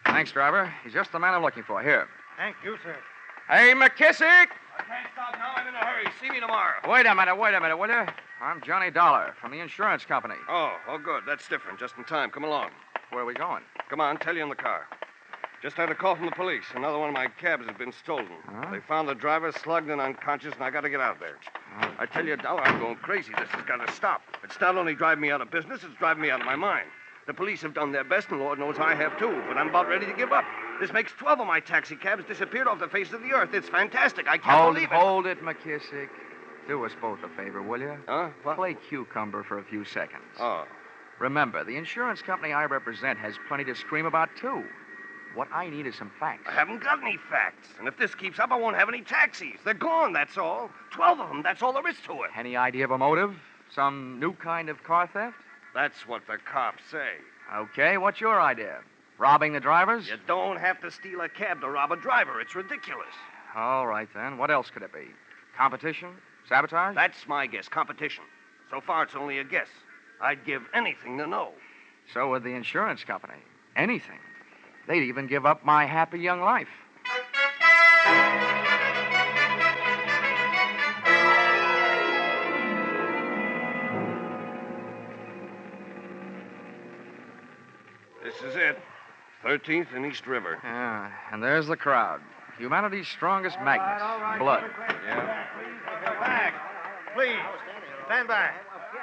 Thanks, driver. He's just the man I'm looking for. Here. Thank you, sir. Hey, McKissick! I can't stop now. I'm in a hurry. See me tomorrow. Wait a minute, will you? I'm Johnny Dollar from the insurance company. Oh, good. That's different. Just in time. Come along. Where are we going? Come on, tell you in the car. Just had a call from the police. Another one of my cabs has been stolen. Huh? They found the driver slugged and unconscious, and I got to get out there. I tell you, Dollar, I'm going crazy. This has got to stop. It's not only driving me out of business, it's driving me out of my mind. The police have done their best, and Lord knows I have too, but I'm about ready to give up. This makes 12 of my taxi cabs disappeared off the face of the earth. It's fantastic. I can't believe it. Hold it, McKissick. Do us both a favor, will you? Huh? What? Play cucumber for a few seconds. Oh. Remember, the insurance company I represent has plenty to scream about, too. What I need is some facts. I haven't got any facts. And if this keeps up, I won't have any taxis. They're gone, that's all. 12 of them, that's all there is to it. Any idea of a motive? Some new kind of car theft? That's what the cops say. Okay, what's your idea? Robbing the drivers? You don't have to steal a cab to rob a driver. It's ridiculous. All right, then. What else could it be? Competition? Sabotage? That's my guess. Competition. So far, it's only a guess. I'd give anything to know. So would the insurance company. Anything. They'd even give up my happy young life. This is it. 13th and East River. Yeah, and there's the crowd. Humanity's strongest magnet. Blood. Yeah. Back. Please. Stand back.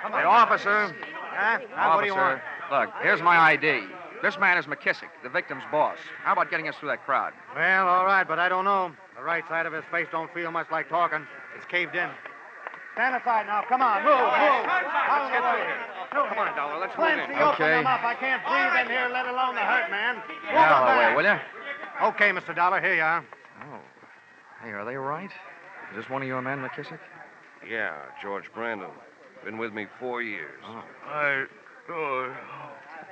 Come on. Hey, officer. Huh? Officer, What do you want? Look, here's my ID. This man is McKissick, the victim's boss. How about getting us through that crowd? Well, all right, but I don't know. The right side of his face don't feel much like talking. It's caved in. Stand aside now. Come on. Move. Out of the way. Come on, Dollar. Let's move in. Plenty open them up. I can't breathe in here, let alone the hurt man. Get out of the way, will you? Okay, Mr. Dollar. Here you are. Oh. Hey, are they right? Is this one of your men, McKissick? Yeah, George Brandon. Been with me 4 years. Oh.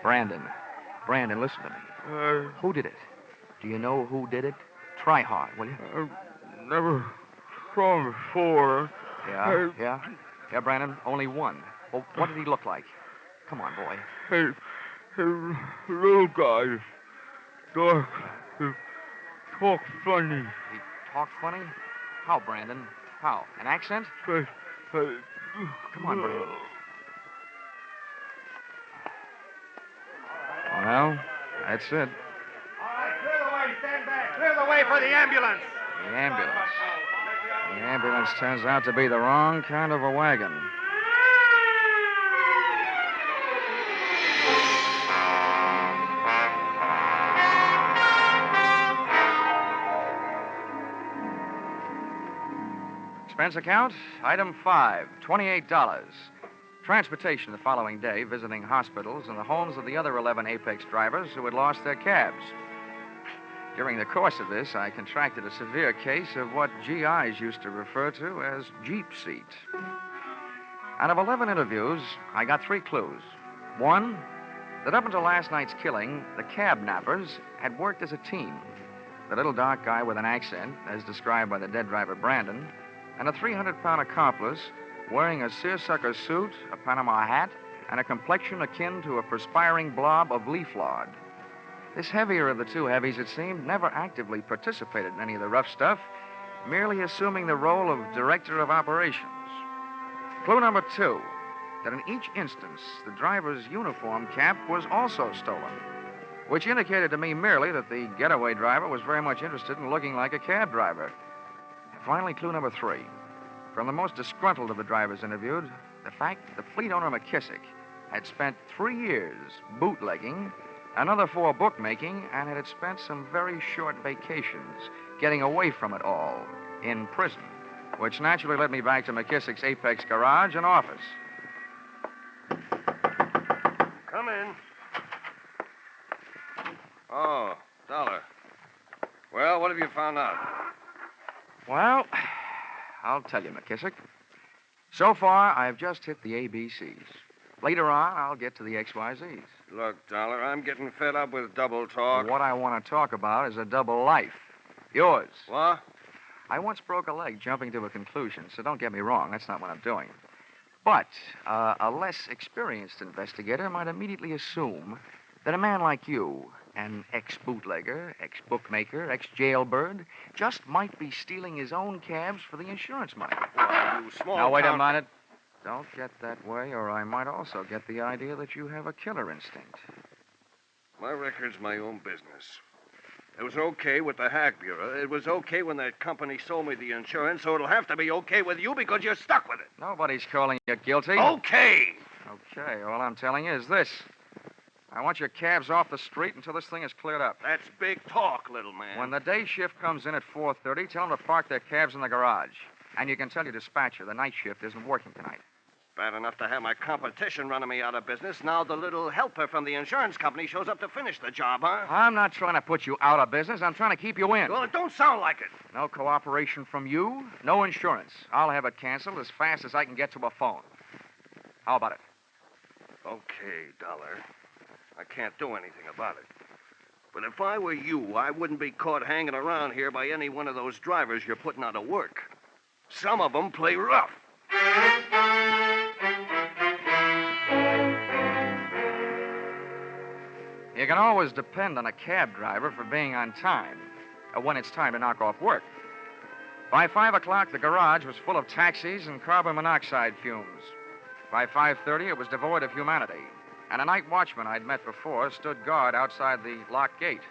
Brandon, listen to me. Who did it? Do you know who did it? Try hard, will you? Never saw him before. Yeah, Brandon, only one. Well, what did he look like? Come on, boy. Hey, little guy. Dark. He talk funny. He talked funny? How, Brandon? How? An accent? Hey. Come on, Brandon. Well, that's it. All right, clear the way. Stand back. Clear the way for the ambulance. The ambulance. The ambulance turns out to be the wrong kind of a wagon. Expense account, item 5, $28. Transportation the following day, visiting hospitals and the homes of the other 11 Apex drivers who had lost their cabs. During the course of this, I contracted a severe case of what GIs used to refer to as Jeep seat. Out of 11 interviews, I got 3 clues. 1, that up until last night's killing, the cab nappers had worked as a team. The little dark guy with an accent, as described by the dead driver Brandon, and a 300-pound accomplice wearing a seersucker suit, a Panama hat, and a complexion akin to a perspiring blob of leaf lard. This heavier of the two heavies, it seemed, never actively participated in any of the rough stuff, merely assuming the role of director of operations. Clue number 2, that in each instance, the driver's uniform cap was also stolen, which indicated to me merely that the getaway driver was very much interested in looking like a cab driver. Finally, clue number 3. From the most disgruntled of the drivers interviewed, the fact that the fleet owner McKissick had spent 3 years bootlegging, another 4 bookmaking, and had spent some very short vacations getting away from it all in prison, which naturally led me back to McKissick's Apex garage and office. Come in. Oh, Dollar. Well, what have you found out? Well, I'll tell you, McKissick. So far, I've just hit the ABCs. Later on, I'll get to the XYZs. Look, Dollar, I'm getting fed up with double talk. What I want to talk about is a double life. Yours. What? I once broke a leg jumping to a conclusion, so don't get me wrong. That's not what I'm doing. But a less experienced investigator might immediately assume that a man like you an ex-bootlegger, ex-bookmaker, ex-jailbird, just might be stealing his own cabs for the insurance money. Well, you small Now, wait a town- minute. Don't get that way, or I might also get the idea that you have a killer instinct. My record's my own business. It was okay with the Hack Bureau. It was okay when that company sold me the insurance, so it'll have to be okay with you because you're stuck with it. Nobody's calling you guilty. Okay! Okay, all I'm telling you is this. I want your cabs off the street until this thing is cleared up. That's big talk, little man. When the day shift comes in at 4:30, tell them to park their cabs in the garage. And you can tell your dispatcher the night shift isn't working tonight. Bad enough to have my competition running me out of business. Now the little helper from the insurance company shows up to finish the job, huh? I'm not trying to put you out of business. I'm trying to keep you in. Well, it don't sound like it. No cooperation from you, no insurance. I'll have it canceled as fast as I can get to a phone. How about it? Okay, Dollar. I can't do anything about it. But if I were you, I wouldn't be caught hanging around here by any one of those drivers you're putting out of work. Some of them play rough. You can always depend on a cab driver for being on time when it's time to knock off work. By 5 o'clock, the garage was full of taxis and carbon monoxide fumes. By 5:30, it was devoid of humanity, and a night watchman I'd met before stood guard outside the locked gate.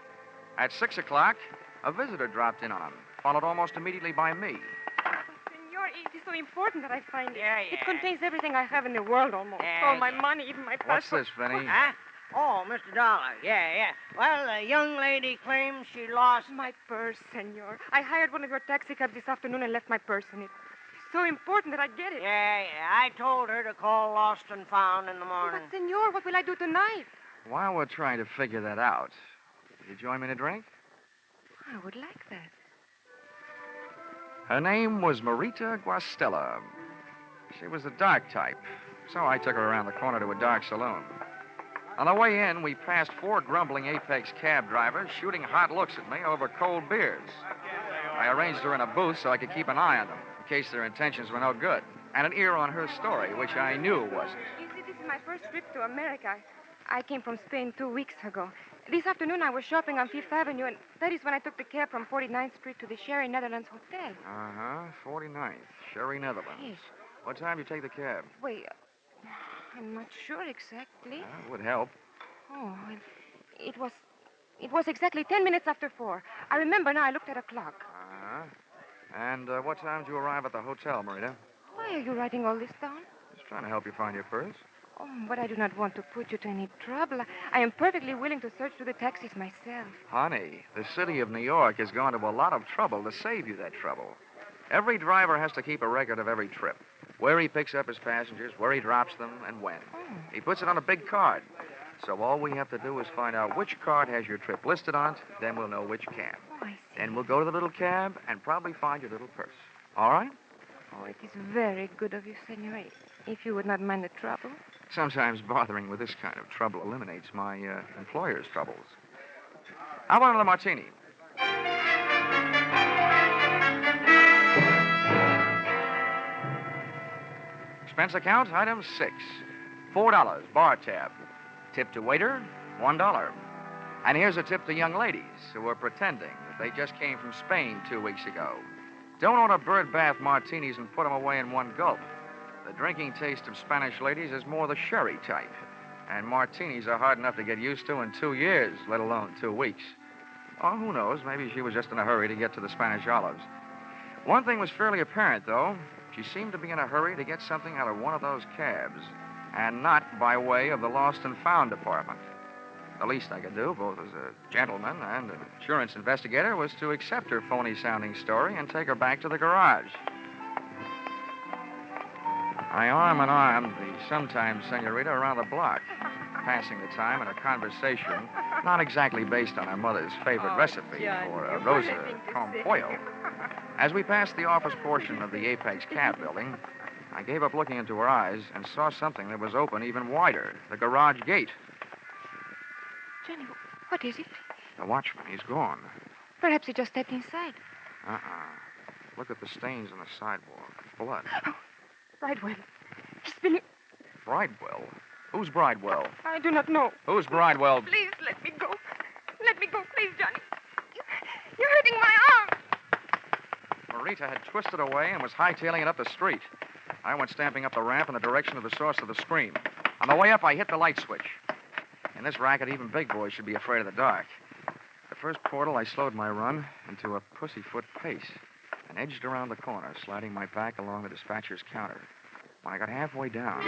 At 6 o'clock, a visitor dropped in on him, followed almost immediately by me. Senor, it is so important that I find it. Yeah. It contains everything I have in the world almost. All my money, even my passport. What's this, Vinny? Huh? Oh, Mr. Dollar. Yeah. Well, a young lady claims she lost... My purse, senor. I hired one of your taxi cabs this afternoon and left my purse in it. It's so important that I get it. Yeah. I told her to call Lost and Found in the morning. But, senor, what will I do tonight? While we're trying to figure that out, will you join me in a drink? I would like that. Her name was Marita Guastella. She was the dark type, so I took her around the corner to a dark saloon. On the way in, we passed 4 grumbling Apex cab drivers shooting hot looks at me over cold beers. I arranged her in a booth so I could keep an eye on them, in case their intentions were no good, and an ear on her story, which I knew wasn't. You see, this is my first trip to America. I came from Spain 2 weeks ago. This afternoon, I was shopping on Fifth Avenue, and that is when I took the cab from 49th Street to the Sherry Netherlands Hotel. 49th, Sherry Netherlands. Yes. What time did you take the cab? Wait, I'm not sure exactly. It would help. Oh, well, it was exactly 10 minutes after 4. I remember now. I looked at a clock. And what time did you arrive at the hotel, Marita? Why are you writing all this down? Just trying to help you find your purse. Oh, but I do not want to put you to any trouble. I am perfectly willing to search through the taxis myself. Honey, the city of New York has gone to a lot of trouble to save you that trouble. Every driver has to keep a record of every trip. Where he picks up his passengers, where he drops them, and when. He puts it on a big card. So all we have to do is find out which card has your trip listed on it, then we'll know which cab. Oh, I see. Then we'll go to the little cab and probably find your little purse. All right? Oh, it is very good of you, senor. If you would not mind the trouble. Sometimes bothering with this kind of trouble eliminates my employer's troubles. How about another martini? Expense account, item 6. $4, bar tab. Tip to waiter, $1. And here's a tip to young ladies who are pretending that they just came from Spain 2 weeks ago. Don't order bird bath martinis and put them away in one gulp. The drinking taste of Spanish ladies is more the sherry type. And martinis are hard enough to get used to in 2 years, let alone 2 weeks. Or who knows, maybe she was just in a hurry to get to the Spanish olives. One thing was fairly apparent, though. She seemed to be in a hurry to get something out of one of those cabs, and not by way of the lost and found department. The least I could do, both as a gentleman and an insurance investigator, was to accept her phony-sounding story and take her back to the garage. I arm in arm the sometime senorita around the block, passing the time in a conversation not exactly based on her mother's favorite recipe for a rosa con pollo. As we passed the office portion of the Apex Cab building, I gave up looking into her eyes and saw something that was open even wider, the garage gate. Johnny, what is it? The watchman, he's gone. Perhaps he just stepped inside. Look at the stains on the sidewalk. Blood. Bridewell. He's been... Bridewell? Who's Bridewell? I do not know. Who's Bridewell? Please let me go. Marita had twisted away and was hightailing it up the street. I went stamping up the ramp in the direction of the source of the scream. On the way up, I hit the light switch. In this racket, even big boys should be afraid of the dark. The first portal, I slowed my run into a pussyfoot pace and edged around the corner, sliding my back along the dispatcher's counter. When I got halfway down,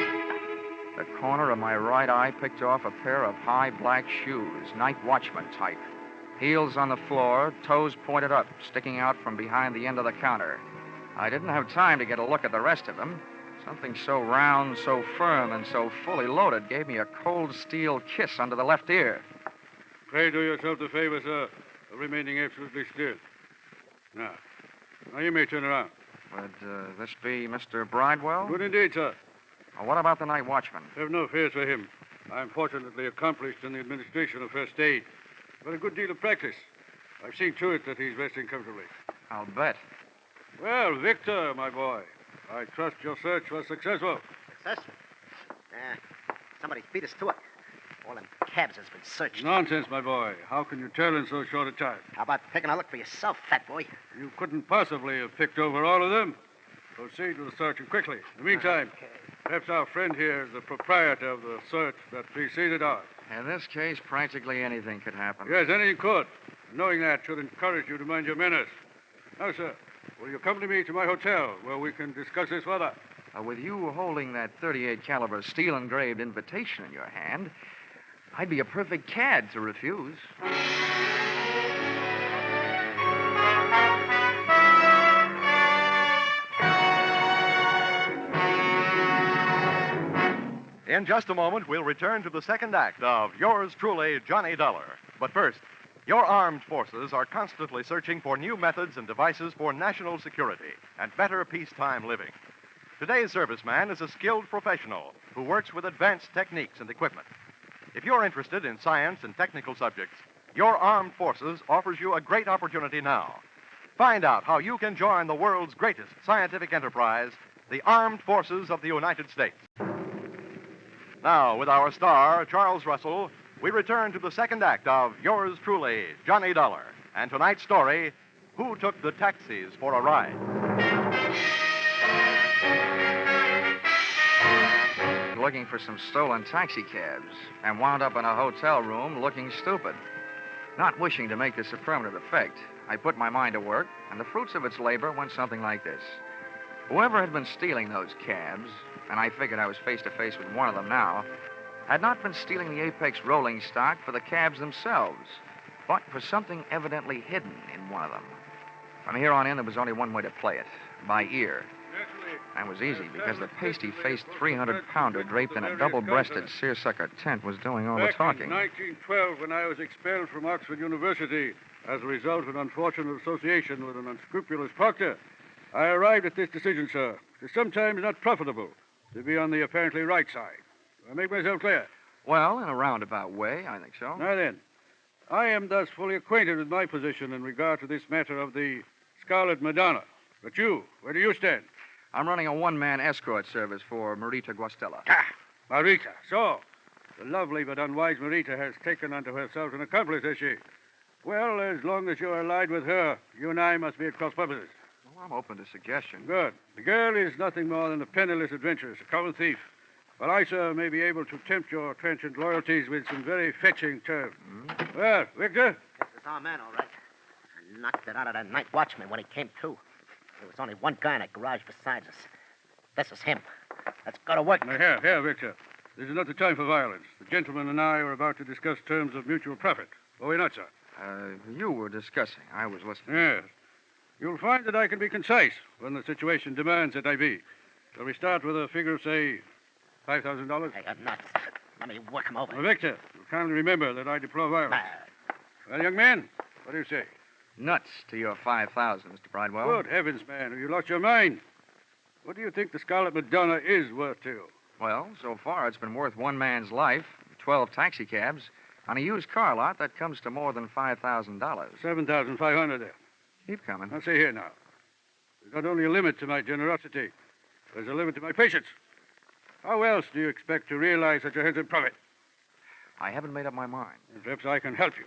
the corner of my right eye picked off a pair of high black shoes, night watchman type. Heels on the floor, toes pointed up, sticking out from behind the end of the counter. I didn't have time to get a look at the rest of them. Something so round, so firm, and so fully loaded gave me a cold steel kiss under the left ear. Pray do yourself the favor, sir, of remaining absolutely still. Now you may turn around. Would this be Mr. Bridewell? Good indeed, sir. Well, what about the night watchman? Have no fears for him. I'm fortunately accomplished in the administration of first aid. Got a good deal of practice. I've seen to it that he's resting comfortably. I'll bet. Well, Victor, my boy, I trust your search was successful. Successful? Somebody beat us to it. All them cabs has been searched. Nonsense, my boy. How can you tell in so short a time? How about taking a look for yourself, fat boy? You couldn't possibly have picked over all of them. Proceed with the searching quickly. In the meantime, perhaps our friend here is the proprietor of the search that preceded ours. In this case, practically anything could happen. Yes, anything could. Knowing that should encourage you to mind your manners. Now, sir, will you accompany me to my hotel where we can discuss this further? With you holding that .38 caliber steel-engraved invitation in your hand, I'd be a perfect cad to refuse. In just a moment, we'll return to the second act of Yours Truly, Johnny Dollar. But first, your armed forces are constantly searching for new methods and devices for national security and better peacetime living. Today's serviceman is a skilled professional who works with advanced techniques and equipment. If you're interested in science and technical subjects, your armed forces offers you a great opportunity now. Find out how you can join the world's greatest scientific enterprise, the Armed Forces of the United States. Now, with our star, Charles Russell, we return to the second act of Yours Truly, Johnny Dollar. And tonight's story, Who Took the Taxis for a Ride? Looking for some stolen taxi cabs and wound up in a hotel room looking stupid. Not wishing to make this a permanent effect, I put my mind to work, and the fruits of its labor went something like this. Whoever had been stealing those cabs, and I figured I was face to face with one of them now, had not been stealing the Apex rolling stock for the cabs themselves, but for something evidently hidden in one of them. From here on in, there was only one way to play it, by ear. And it was easy, because the pasty-faced 300-pounder draped in a double-breasted seersucker tent was doing all the Back talking. in 1912, when I was expelled from Oxford University as a result of an unfortunate association with an unscrupulous proctor, I arrived at this decision, sir. It's sometimes not profitable to be on the apparently right side. Do I make myself clear? Well, in a roundabout way, I think so. Now then, I am thus fully acquainted with my position in regard to this matter of the Scarlet Madonna. But you, where do you stand? I'm running a one-man escort service for Marita Guastella. Marita. So, the lovely but unwise Marita has taken unto herself an accomplice, has she? Well, as long as you're allied with her, you and I must be at cross purposes. Well, I'm open to suggestion. Good. The girl is nothing more than a penniless adventuress, a common thief. But I, sir, may be able to tempt your transient loyalties with some very fetching terms. Well, Victor? This is our man, all right. I knocked it out of that night watchman when he came to. There was only one guy in that garage besides us. This is him. Let's go to work. Now, here, Victor. This is not the time for violence. The gentleman and I are about to discuss terms of mutual profit. Are we not, sir? You were discussing. I was listening. Yes. You'll find that I can be concise when the situation demands that I be. Shall we start with a figure of, say, $5,000? Hey, you're nuts. Let me work him over. Now, Victor, you kindly remember that I deplore violence. Well, young man, what do you say? Nuts to your 5,000, Mr. Bridewell. Good heavens, man. Have you lost your mind? What do you think the Scarlet Madonna is worth to you? Well, so far it's been worth one man's life, 12 taxicabs, on a used car lot that comes to more than $5,000. $7,500 there. Keep coming. Now, see here now. There's not only a limit to my generosity, there's a limit to my patience. How else do you expect to realize such a handsome profit? I haven't made up my mind. Perhaps I can help you.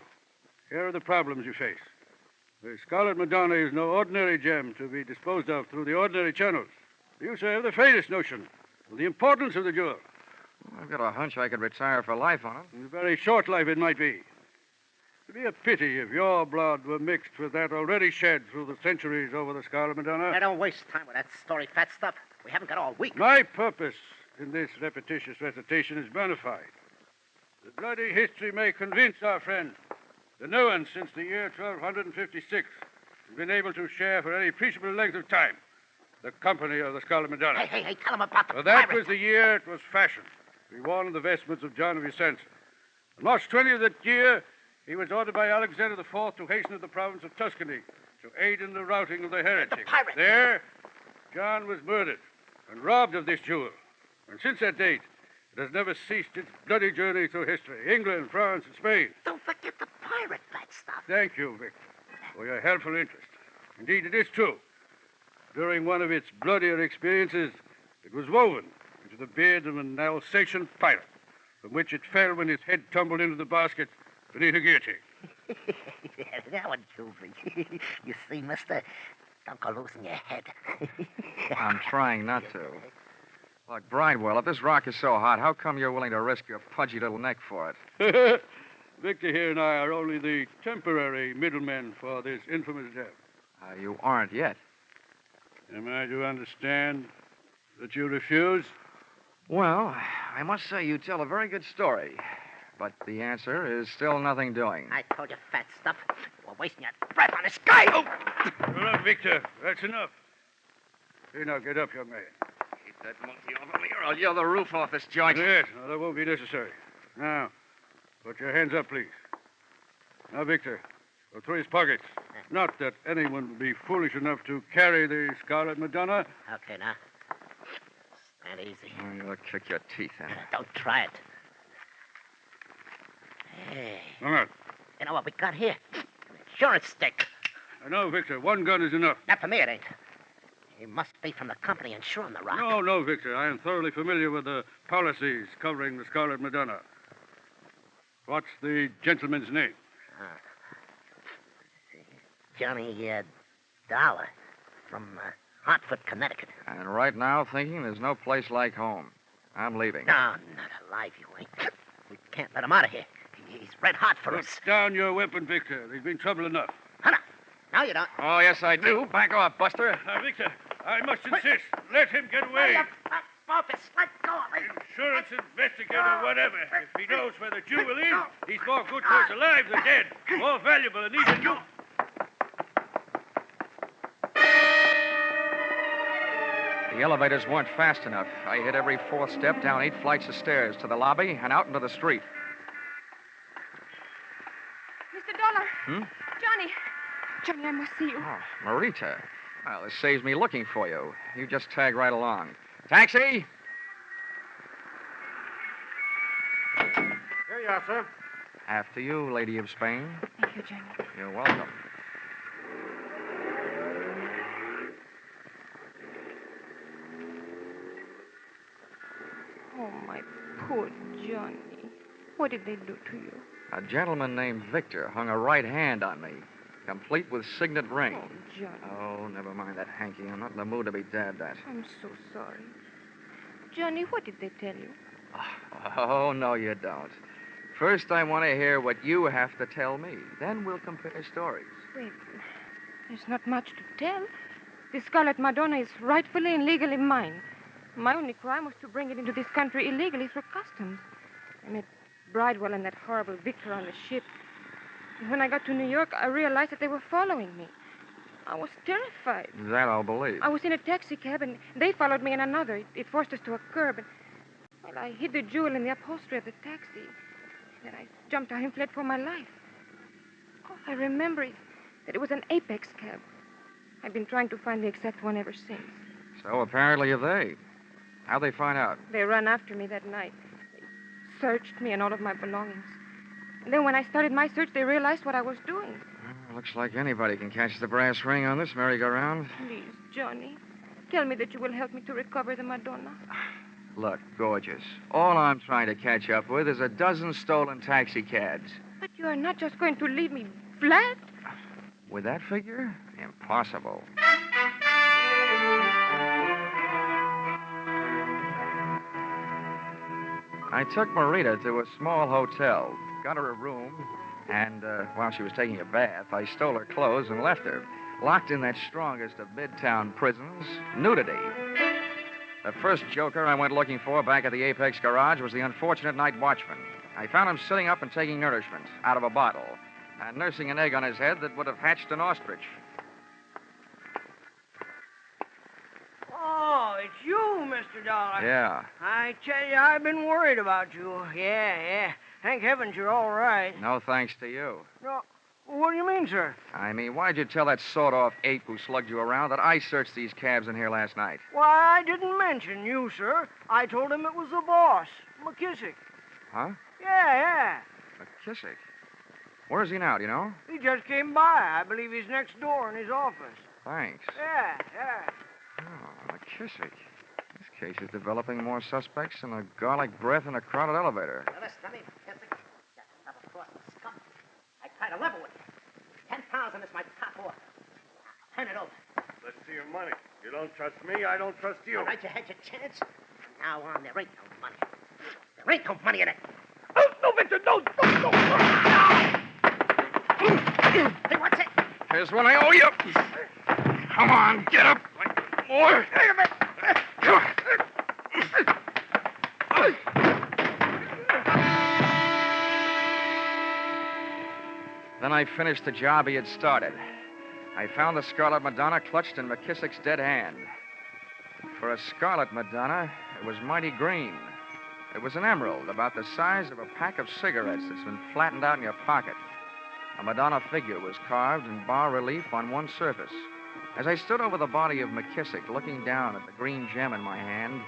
Here are the problems you face. The Scarlet Madonna is no ordinary gem to be disposed of through the ordinary channels. You, sir, have the faintest notion of the importance of the jewel. I've got a hunch I could retire for life on it. A very short life it might be. It'd be a pity if your blood were mixed with that already shed through the centuries over the Scarlet Madonna. Now, don't waste time with that story, fat stuff. We haven't got all week. My purpose in this repetitious recitation is bona fide. The bloody history may convince our friend that no one since the year 1256 has been able to share for any appreciable length of time the company of the Scarlet Madonna. Hey, tell him about the For that pirate. was the year it was fashioned to be worn in the vestments of John of Vicenza. On March 20th of that year, he was ordered by Alexander IV to hasten to the province of Tuscany to aid in the routing of the heretics. There, John was murdered and robbed of this jewel. And since that date, it has never ceased its bloody journey through history. England, France, and Spain. Don't forget the pirate, fat stuff. Thank you, Victor, for your helpful interest. Indeed, it is true. During one of its bloodier experiences, it was woven into the beard of an Alsatian pirate, from which it fell when his head tumbled into the basket beneath a guillotine. That one killed me. You see, mister, don't go losing your head. I'm trying not to. Look, Bridewell, if this rock is so hot, how come you're willing to risk your pudgy little neck for it? Victor here and I are only the temporary middlemen for this infamous gem. You aren't yet. Am I to understand that you refuse? Well, I must say you tell a very good story. But the answer is still nothing doing. I told you, fat stuff. We're wasting your breath on this guy. Oh! All right, Victor. That's enough. Here, now, get up, young man. Keep that monkey off of me or I'll yell the roof off this joint. Yes, no, that won't be necessary. Now, put your hands up, please. Now, Victor, go through his pockets. Not that anyone would be foolish enough to carry the Scarlet Madonna. Okay, now. Stand easy. Oh, you'll kick your teeth in. Don't try it. Hey. Come on. You know what we got here? An insurance stick. I know, Victor. One gun is enough. Not for me, it ain't. He must be from the company insuring the rock. No, Victor. I am thoroughly familiar with the policies covering the Scarlet Madonna. What's the gentleman's name? Johnny Dollar from Hartford, Connecticut. And right now, thinking there's no place like home. I'm leaving. No, not alive, you ain't. We can't let him out of here. He's red hot for us. Put down your weapon, Victor. There's been trouble enough. Now you don't. Oh, yes, I do. Back off, Buster. Now, Victor, I must insist. Let him get away. Focus. Let go of me. Insurance investigator, whatever. If he knows where the jewel is, he's more good to us alive than dead. More valuable than even you. The elevators weren't fast enough. I hit every fourth step down 8 flights of stairs to the lobby and out into the street. Mr. Dollar. Johnny, I must see you. Oh, Marita. Well, this saves me looking for you. You just tag right along. Taxi! Here you are, sir. After you, Lady of Spain. Thank you, Johnny. You're welcome. Oh, my poor Johnny. What did they do to you? A gentleman named Victor hung a right hand on me, complete with signet ring. Oh, Johnny. Oh, never mind that hanky. I'm not in the mood to be dabbed at. I'm so sorry. Johnny, what did they tell you? Oh, no, you don't. First, I want to hear what you have to tell me. Then we'll compare stories. Wait, there's not much to tell. The Scarlet Madonna is rightfully and legally mine. My only crime was to bring it into this country illegally through customs. I met Bridewell and that horrible Victor on the ship. And when I got to New York, I realized that they were following me. I was terrified. That I'll believe. I was in a taxi cab, and they followed me in another. It forced us to a curb, and, well, I hid the jewel in the upholstery of the taxi. Then I jumped out and fled for my life. Oh, I remember that it was an Apex cab. I've been trying to find the exact one ever since. So apparently have they. How'd they find out? They ran after me that night. They searched me and all of my belongings. And then when I started my search, they realized what I was doing. Well, looks like anybody can catch the brass ring on this merry-go-round. Please, Johnny, tell me that you will help me to recover the Madonna. Look, gorgeous. All I'm trying to catch up with is a dozen stolen taxicabs. But you are not just going to leave me flat? With that figure? Impossible. I took Marita to a small hotel, got her a room, and while she was taking a bath, I stole her clothes and left her, locked in that strongest of midtown prisons, nudity. The first joker I went looking for back at the Apex garage was the unfortunate night watchman. I found him sitting up and taking nourishment out of a bottle and nursing an egg on his head that would have hatched an ostrich. Oh, it's you, Mr. Dollar. Yeah. I tell you, I've been worried about you. Yeah. Thank heavens you're all right. No thanks to you. No, what do you mean, sir? I mean, why'd you tell that sawed-off ape who slugged you around that I searched these cabs in here last night? Why, I didn't mention you, sir. I told him it was the boss, McKissick. Huh? Yeah. McKissick? Where is he now, do you know? He just came by. I believe he's next door in his office. Thanks. Yeah. Oh, McKissick. This case is developing more suspects than a garlic breath in a crowded elevator. Now, listen, I mean, McKissick, you double-crossing scum. I try to level with you. 10,000 is my top offer. Turn it over. Let's see your money. You don't trust me, I don't trust you. All right, you had your chance. From now on, there ain't no money. There ain't no money in it. No, Victor, no. Hey, what's it? Here's what I owe you. Come on, get up. More. Then I finished the job he had started. I found the Scarlet Madonna clutched in McKissick's dead hand. For a Scarlet Madonna, it was mighty green. It was an emerald about the size of a pack of cigarettes that's been flattened out in your pocket. A Madonna figure was carved in bas-relief on one surface. As I stood over the body of McKissick, looking down at the green gem in my hand,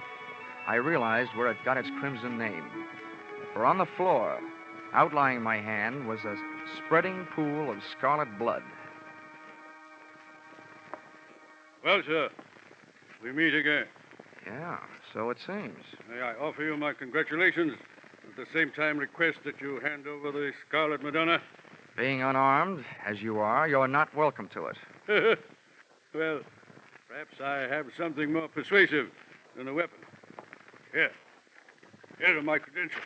I realized where it got its crimson name. For on the floor, outlying my hand, was a spreading pool of scarlet blood. Well, sir, we meet again. Yeah, so it seems. May I offer you my congratulations, at the same time request that you hand over the Scarlet Madonna? Being unarmed, as you are, you're not welcome to it. Well, perhaps I have something more persuasive than a weapon. Here are my credentials.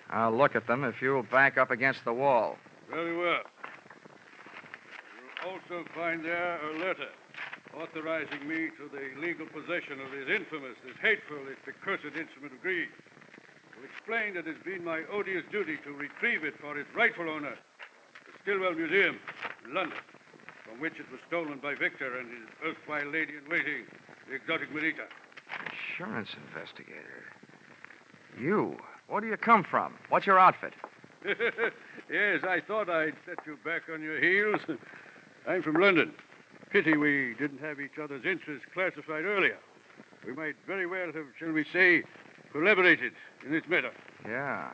I'll look at them if you'll back up against the wall. Very well. You'll also find there a letter authorizing me to the legal possession of this infamous, this hateful, this accursed instrument of greed. Will explain that it's been my odious duty to retrieve it for its rightful owner, the Stillwell Museum in London, from which it was stolen by Victor and his erstwhile lady-in-waiting, the exotic Marita. Insurance investigator. You? Where do you come from? What's your outfit? Yes, I thought I'd set you back on your heels. I'm from London. Pity we didn't have each other's interests classified earlier. We might very well have, shall we say, collaborated in this matter. Yeah.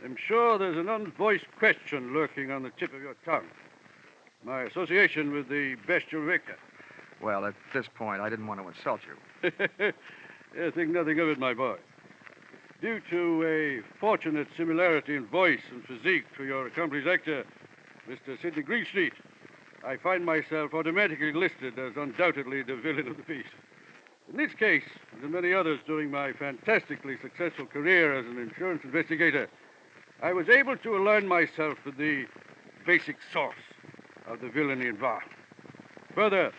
I'm sure there's an unvoiced question lurking on the tip of your tongue. My association with the bestial Victor. Well, at this point, I didn't want to insult you. Think nothing of it, my boy. Due to a fortunate similarity in voice and physique to your accomplice actor, Mr. Sidney Greenstreet, I find myself automatically listed as undoubtedly the villain of the piece. In this case, and in many others during my fantastically successful career as an insurance investigator, I was able to align myself with the basic source of the villainy involved. Further,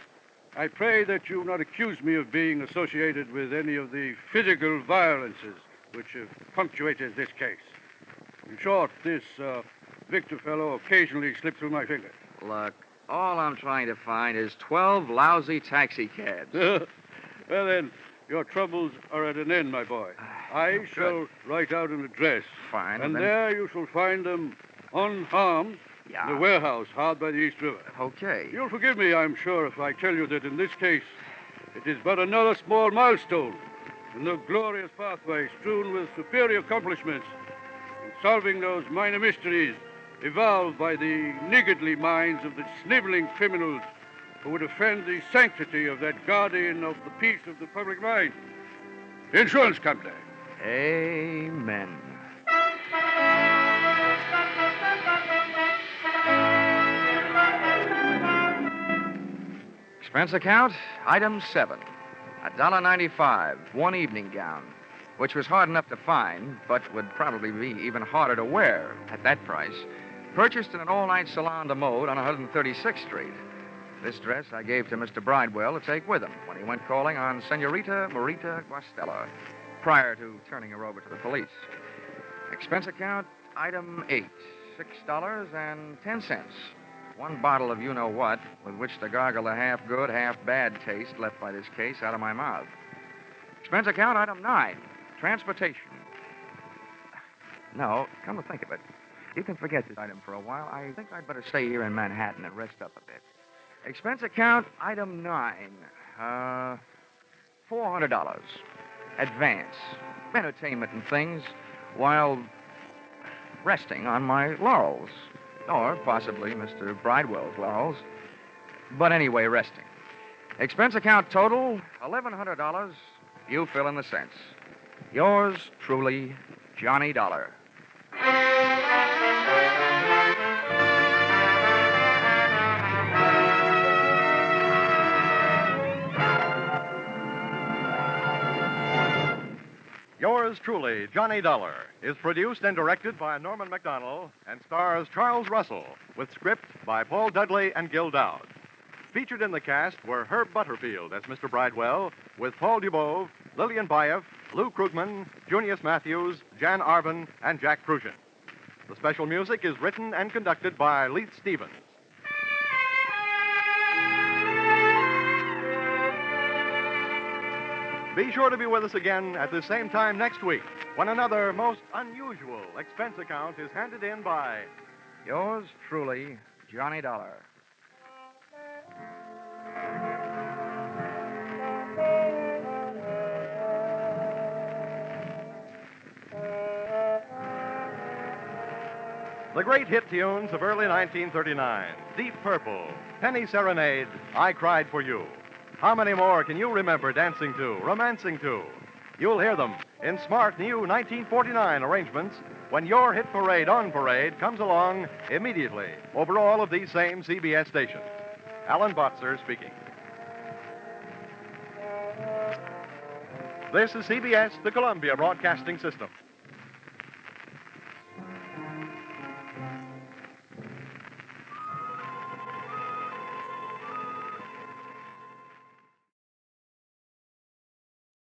I pray that you not accuse me of being associated with any of the physical violences which have punctuated this case. In short, this Victor fellow occasionally slipped through my fingers. Look, all I'm trying to find is 12 lousy taxi cabs. Well, then, your troubles are at an end, my boy. I shall write out an address. Fine. And then... there you shall find them unharmed in the warehouse hard by the East River. Okay. You'll forgive me, I'm sure, if I tell you that in this case, it is but another small milestone in the glorious pathway strewn with superior accomplishments in solving those minor mysteries evolved by the niggardly minds of the sniveling criminals who would offend the sanctity of that guardian of the peace of the public mind, the insurance company. Amen. Expense account, item 7. $1.95, one evening gown, which was hard enough to find, but would probably be even harder to wear at that price. Purchased in an all-night salon de mode on 136th Street. This dress I gave to Mr. Bridewell to take with him when he went calling on Senorita Marita Guastella, prior to turning her over to the police. Expense account, item 8, $6.10. One bottle of you-know-what with which to gargle the half-good, half-bad taste left by this case out of my mouth. Expense account, item 9, transportation. No, come to think of it, you can forget this item for a while. I think I'd better stay here in Manhattan and rest up a bit. Expense account, item 9, $400. Advance, entertainment and things, while resting on my laurels. Or possibly Mr. Bridewell's laurels. But anyway, resting. Expense account total, $1,100. You fill in the cents. Yours truly, Johnny Dollar. Yours truly, Johnny Dollar, is produced and directed by Norman MacDonald and stars Charles Russell, with script by Paul Dudley and Gil Dowd. Featured in the cast were Herb Butterfield as Mr. Bridewell, with Paul Dubove, Lillian Baeff, Lou Krugman, Junius Matthews, Jan Arvin, and Jack Prusian. The special music is written and conducted by Leith Stevens. Be sure to be with us again at the same time next week when another most unusual expense account is handed in by Yours truly, Johnny Dollar. the great hit tunes of early 1939. Deep Purple, Penny Serenade, I Cried for You. How many more can you remember dancing to, romancing to? You'll hear them in smart new 1949 arrangements when your hit parade on parade comes along immediately over all of these same CBS stations. Alan Botzer speaking. This is CBS, the Columbia Broadcasting System.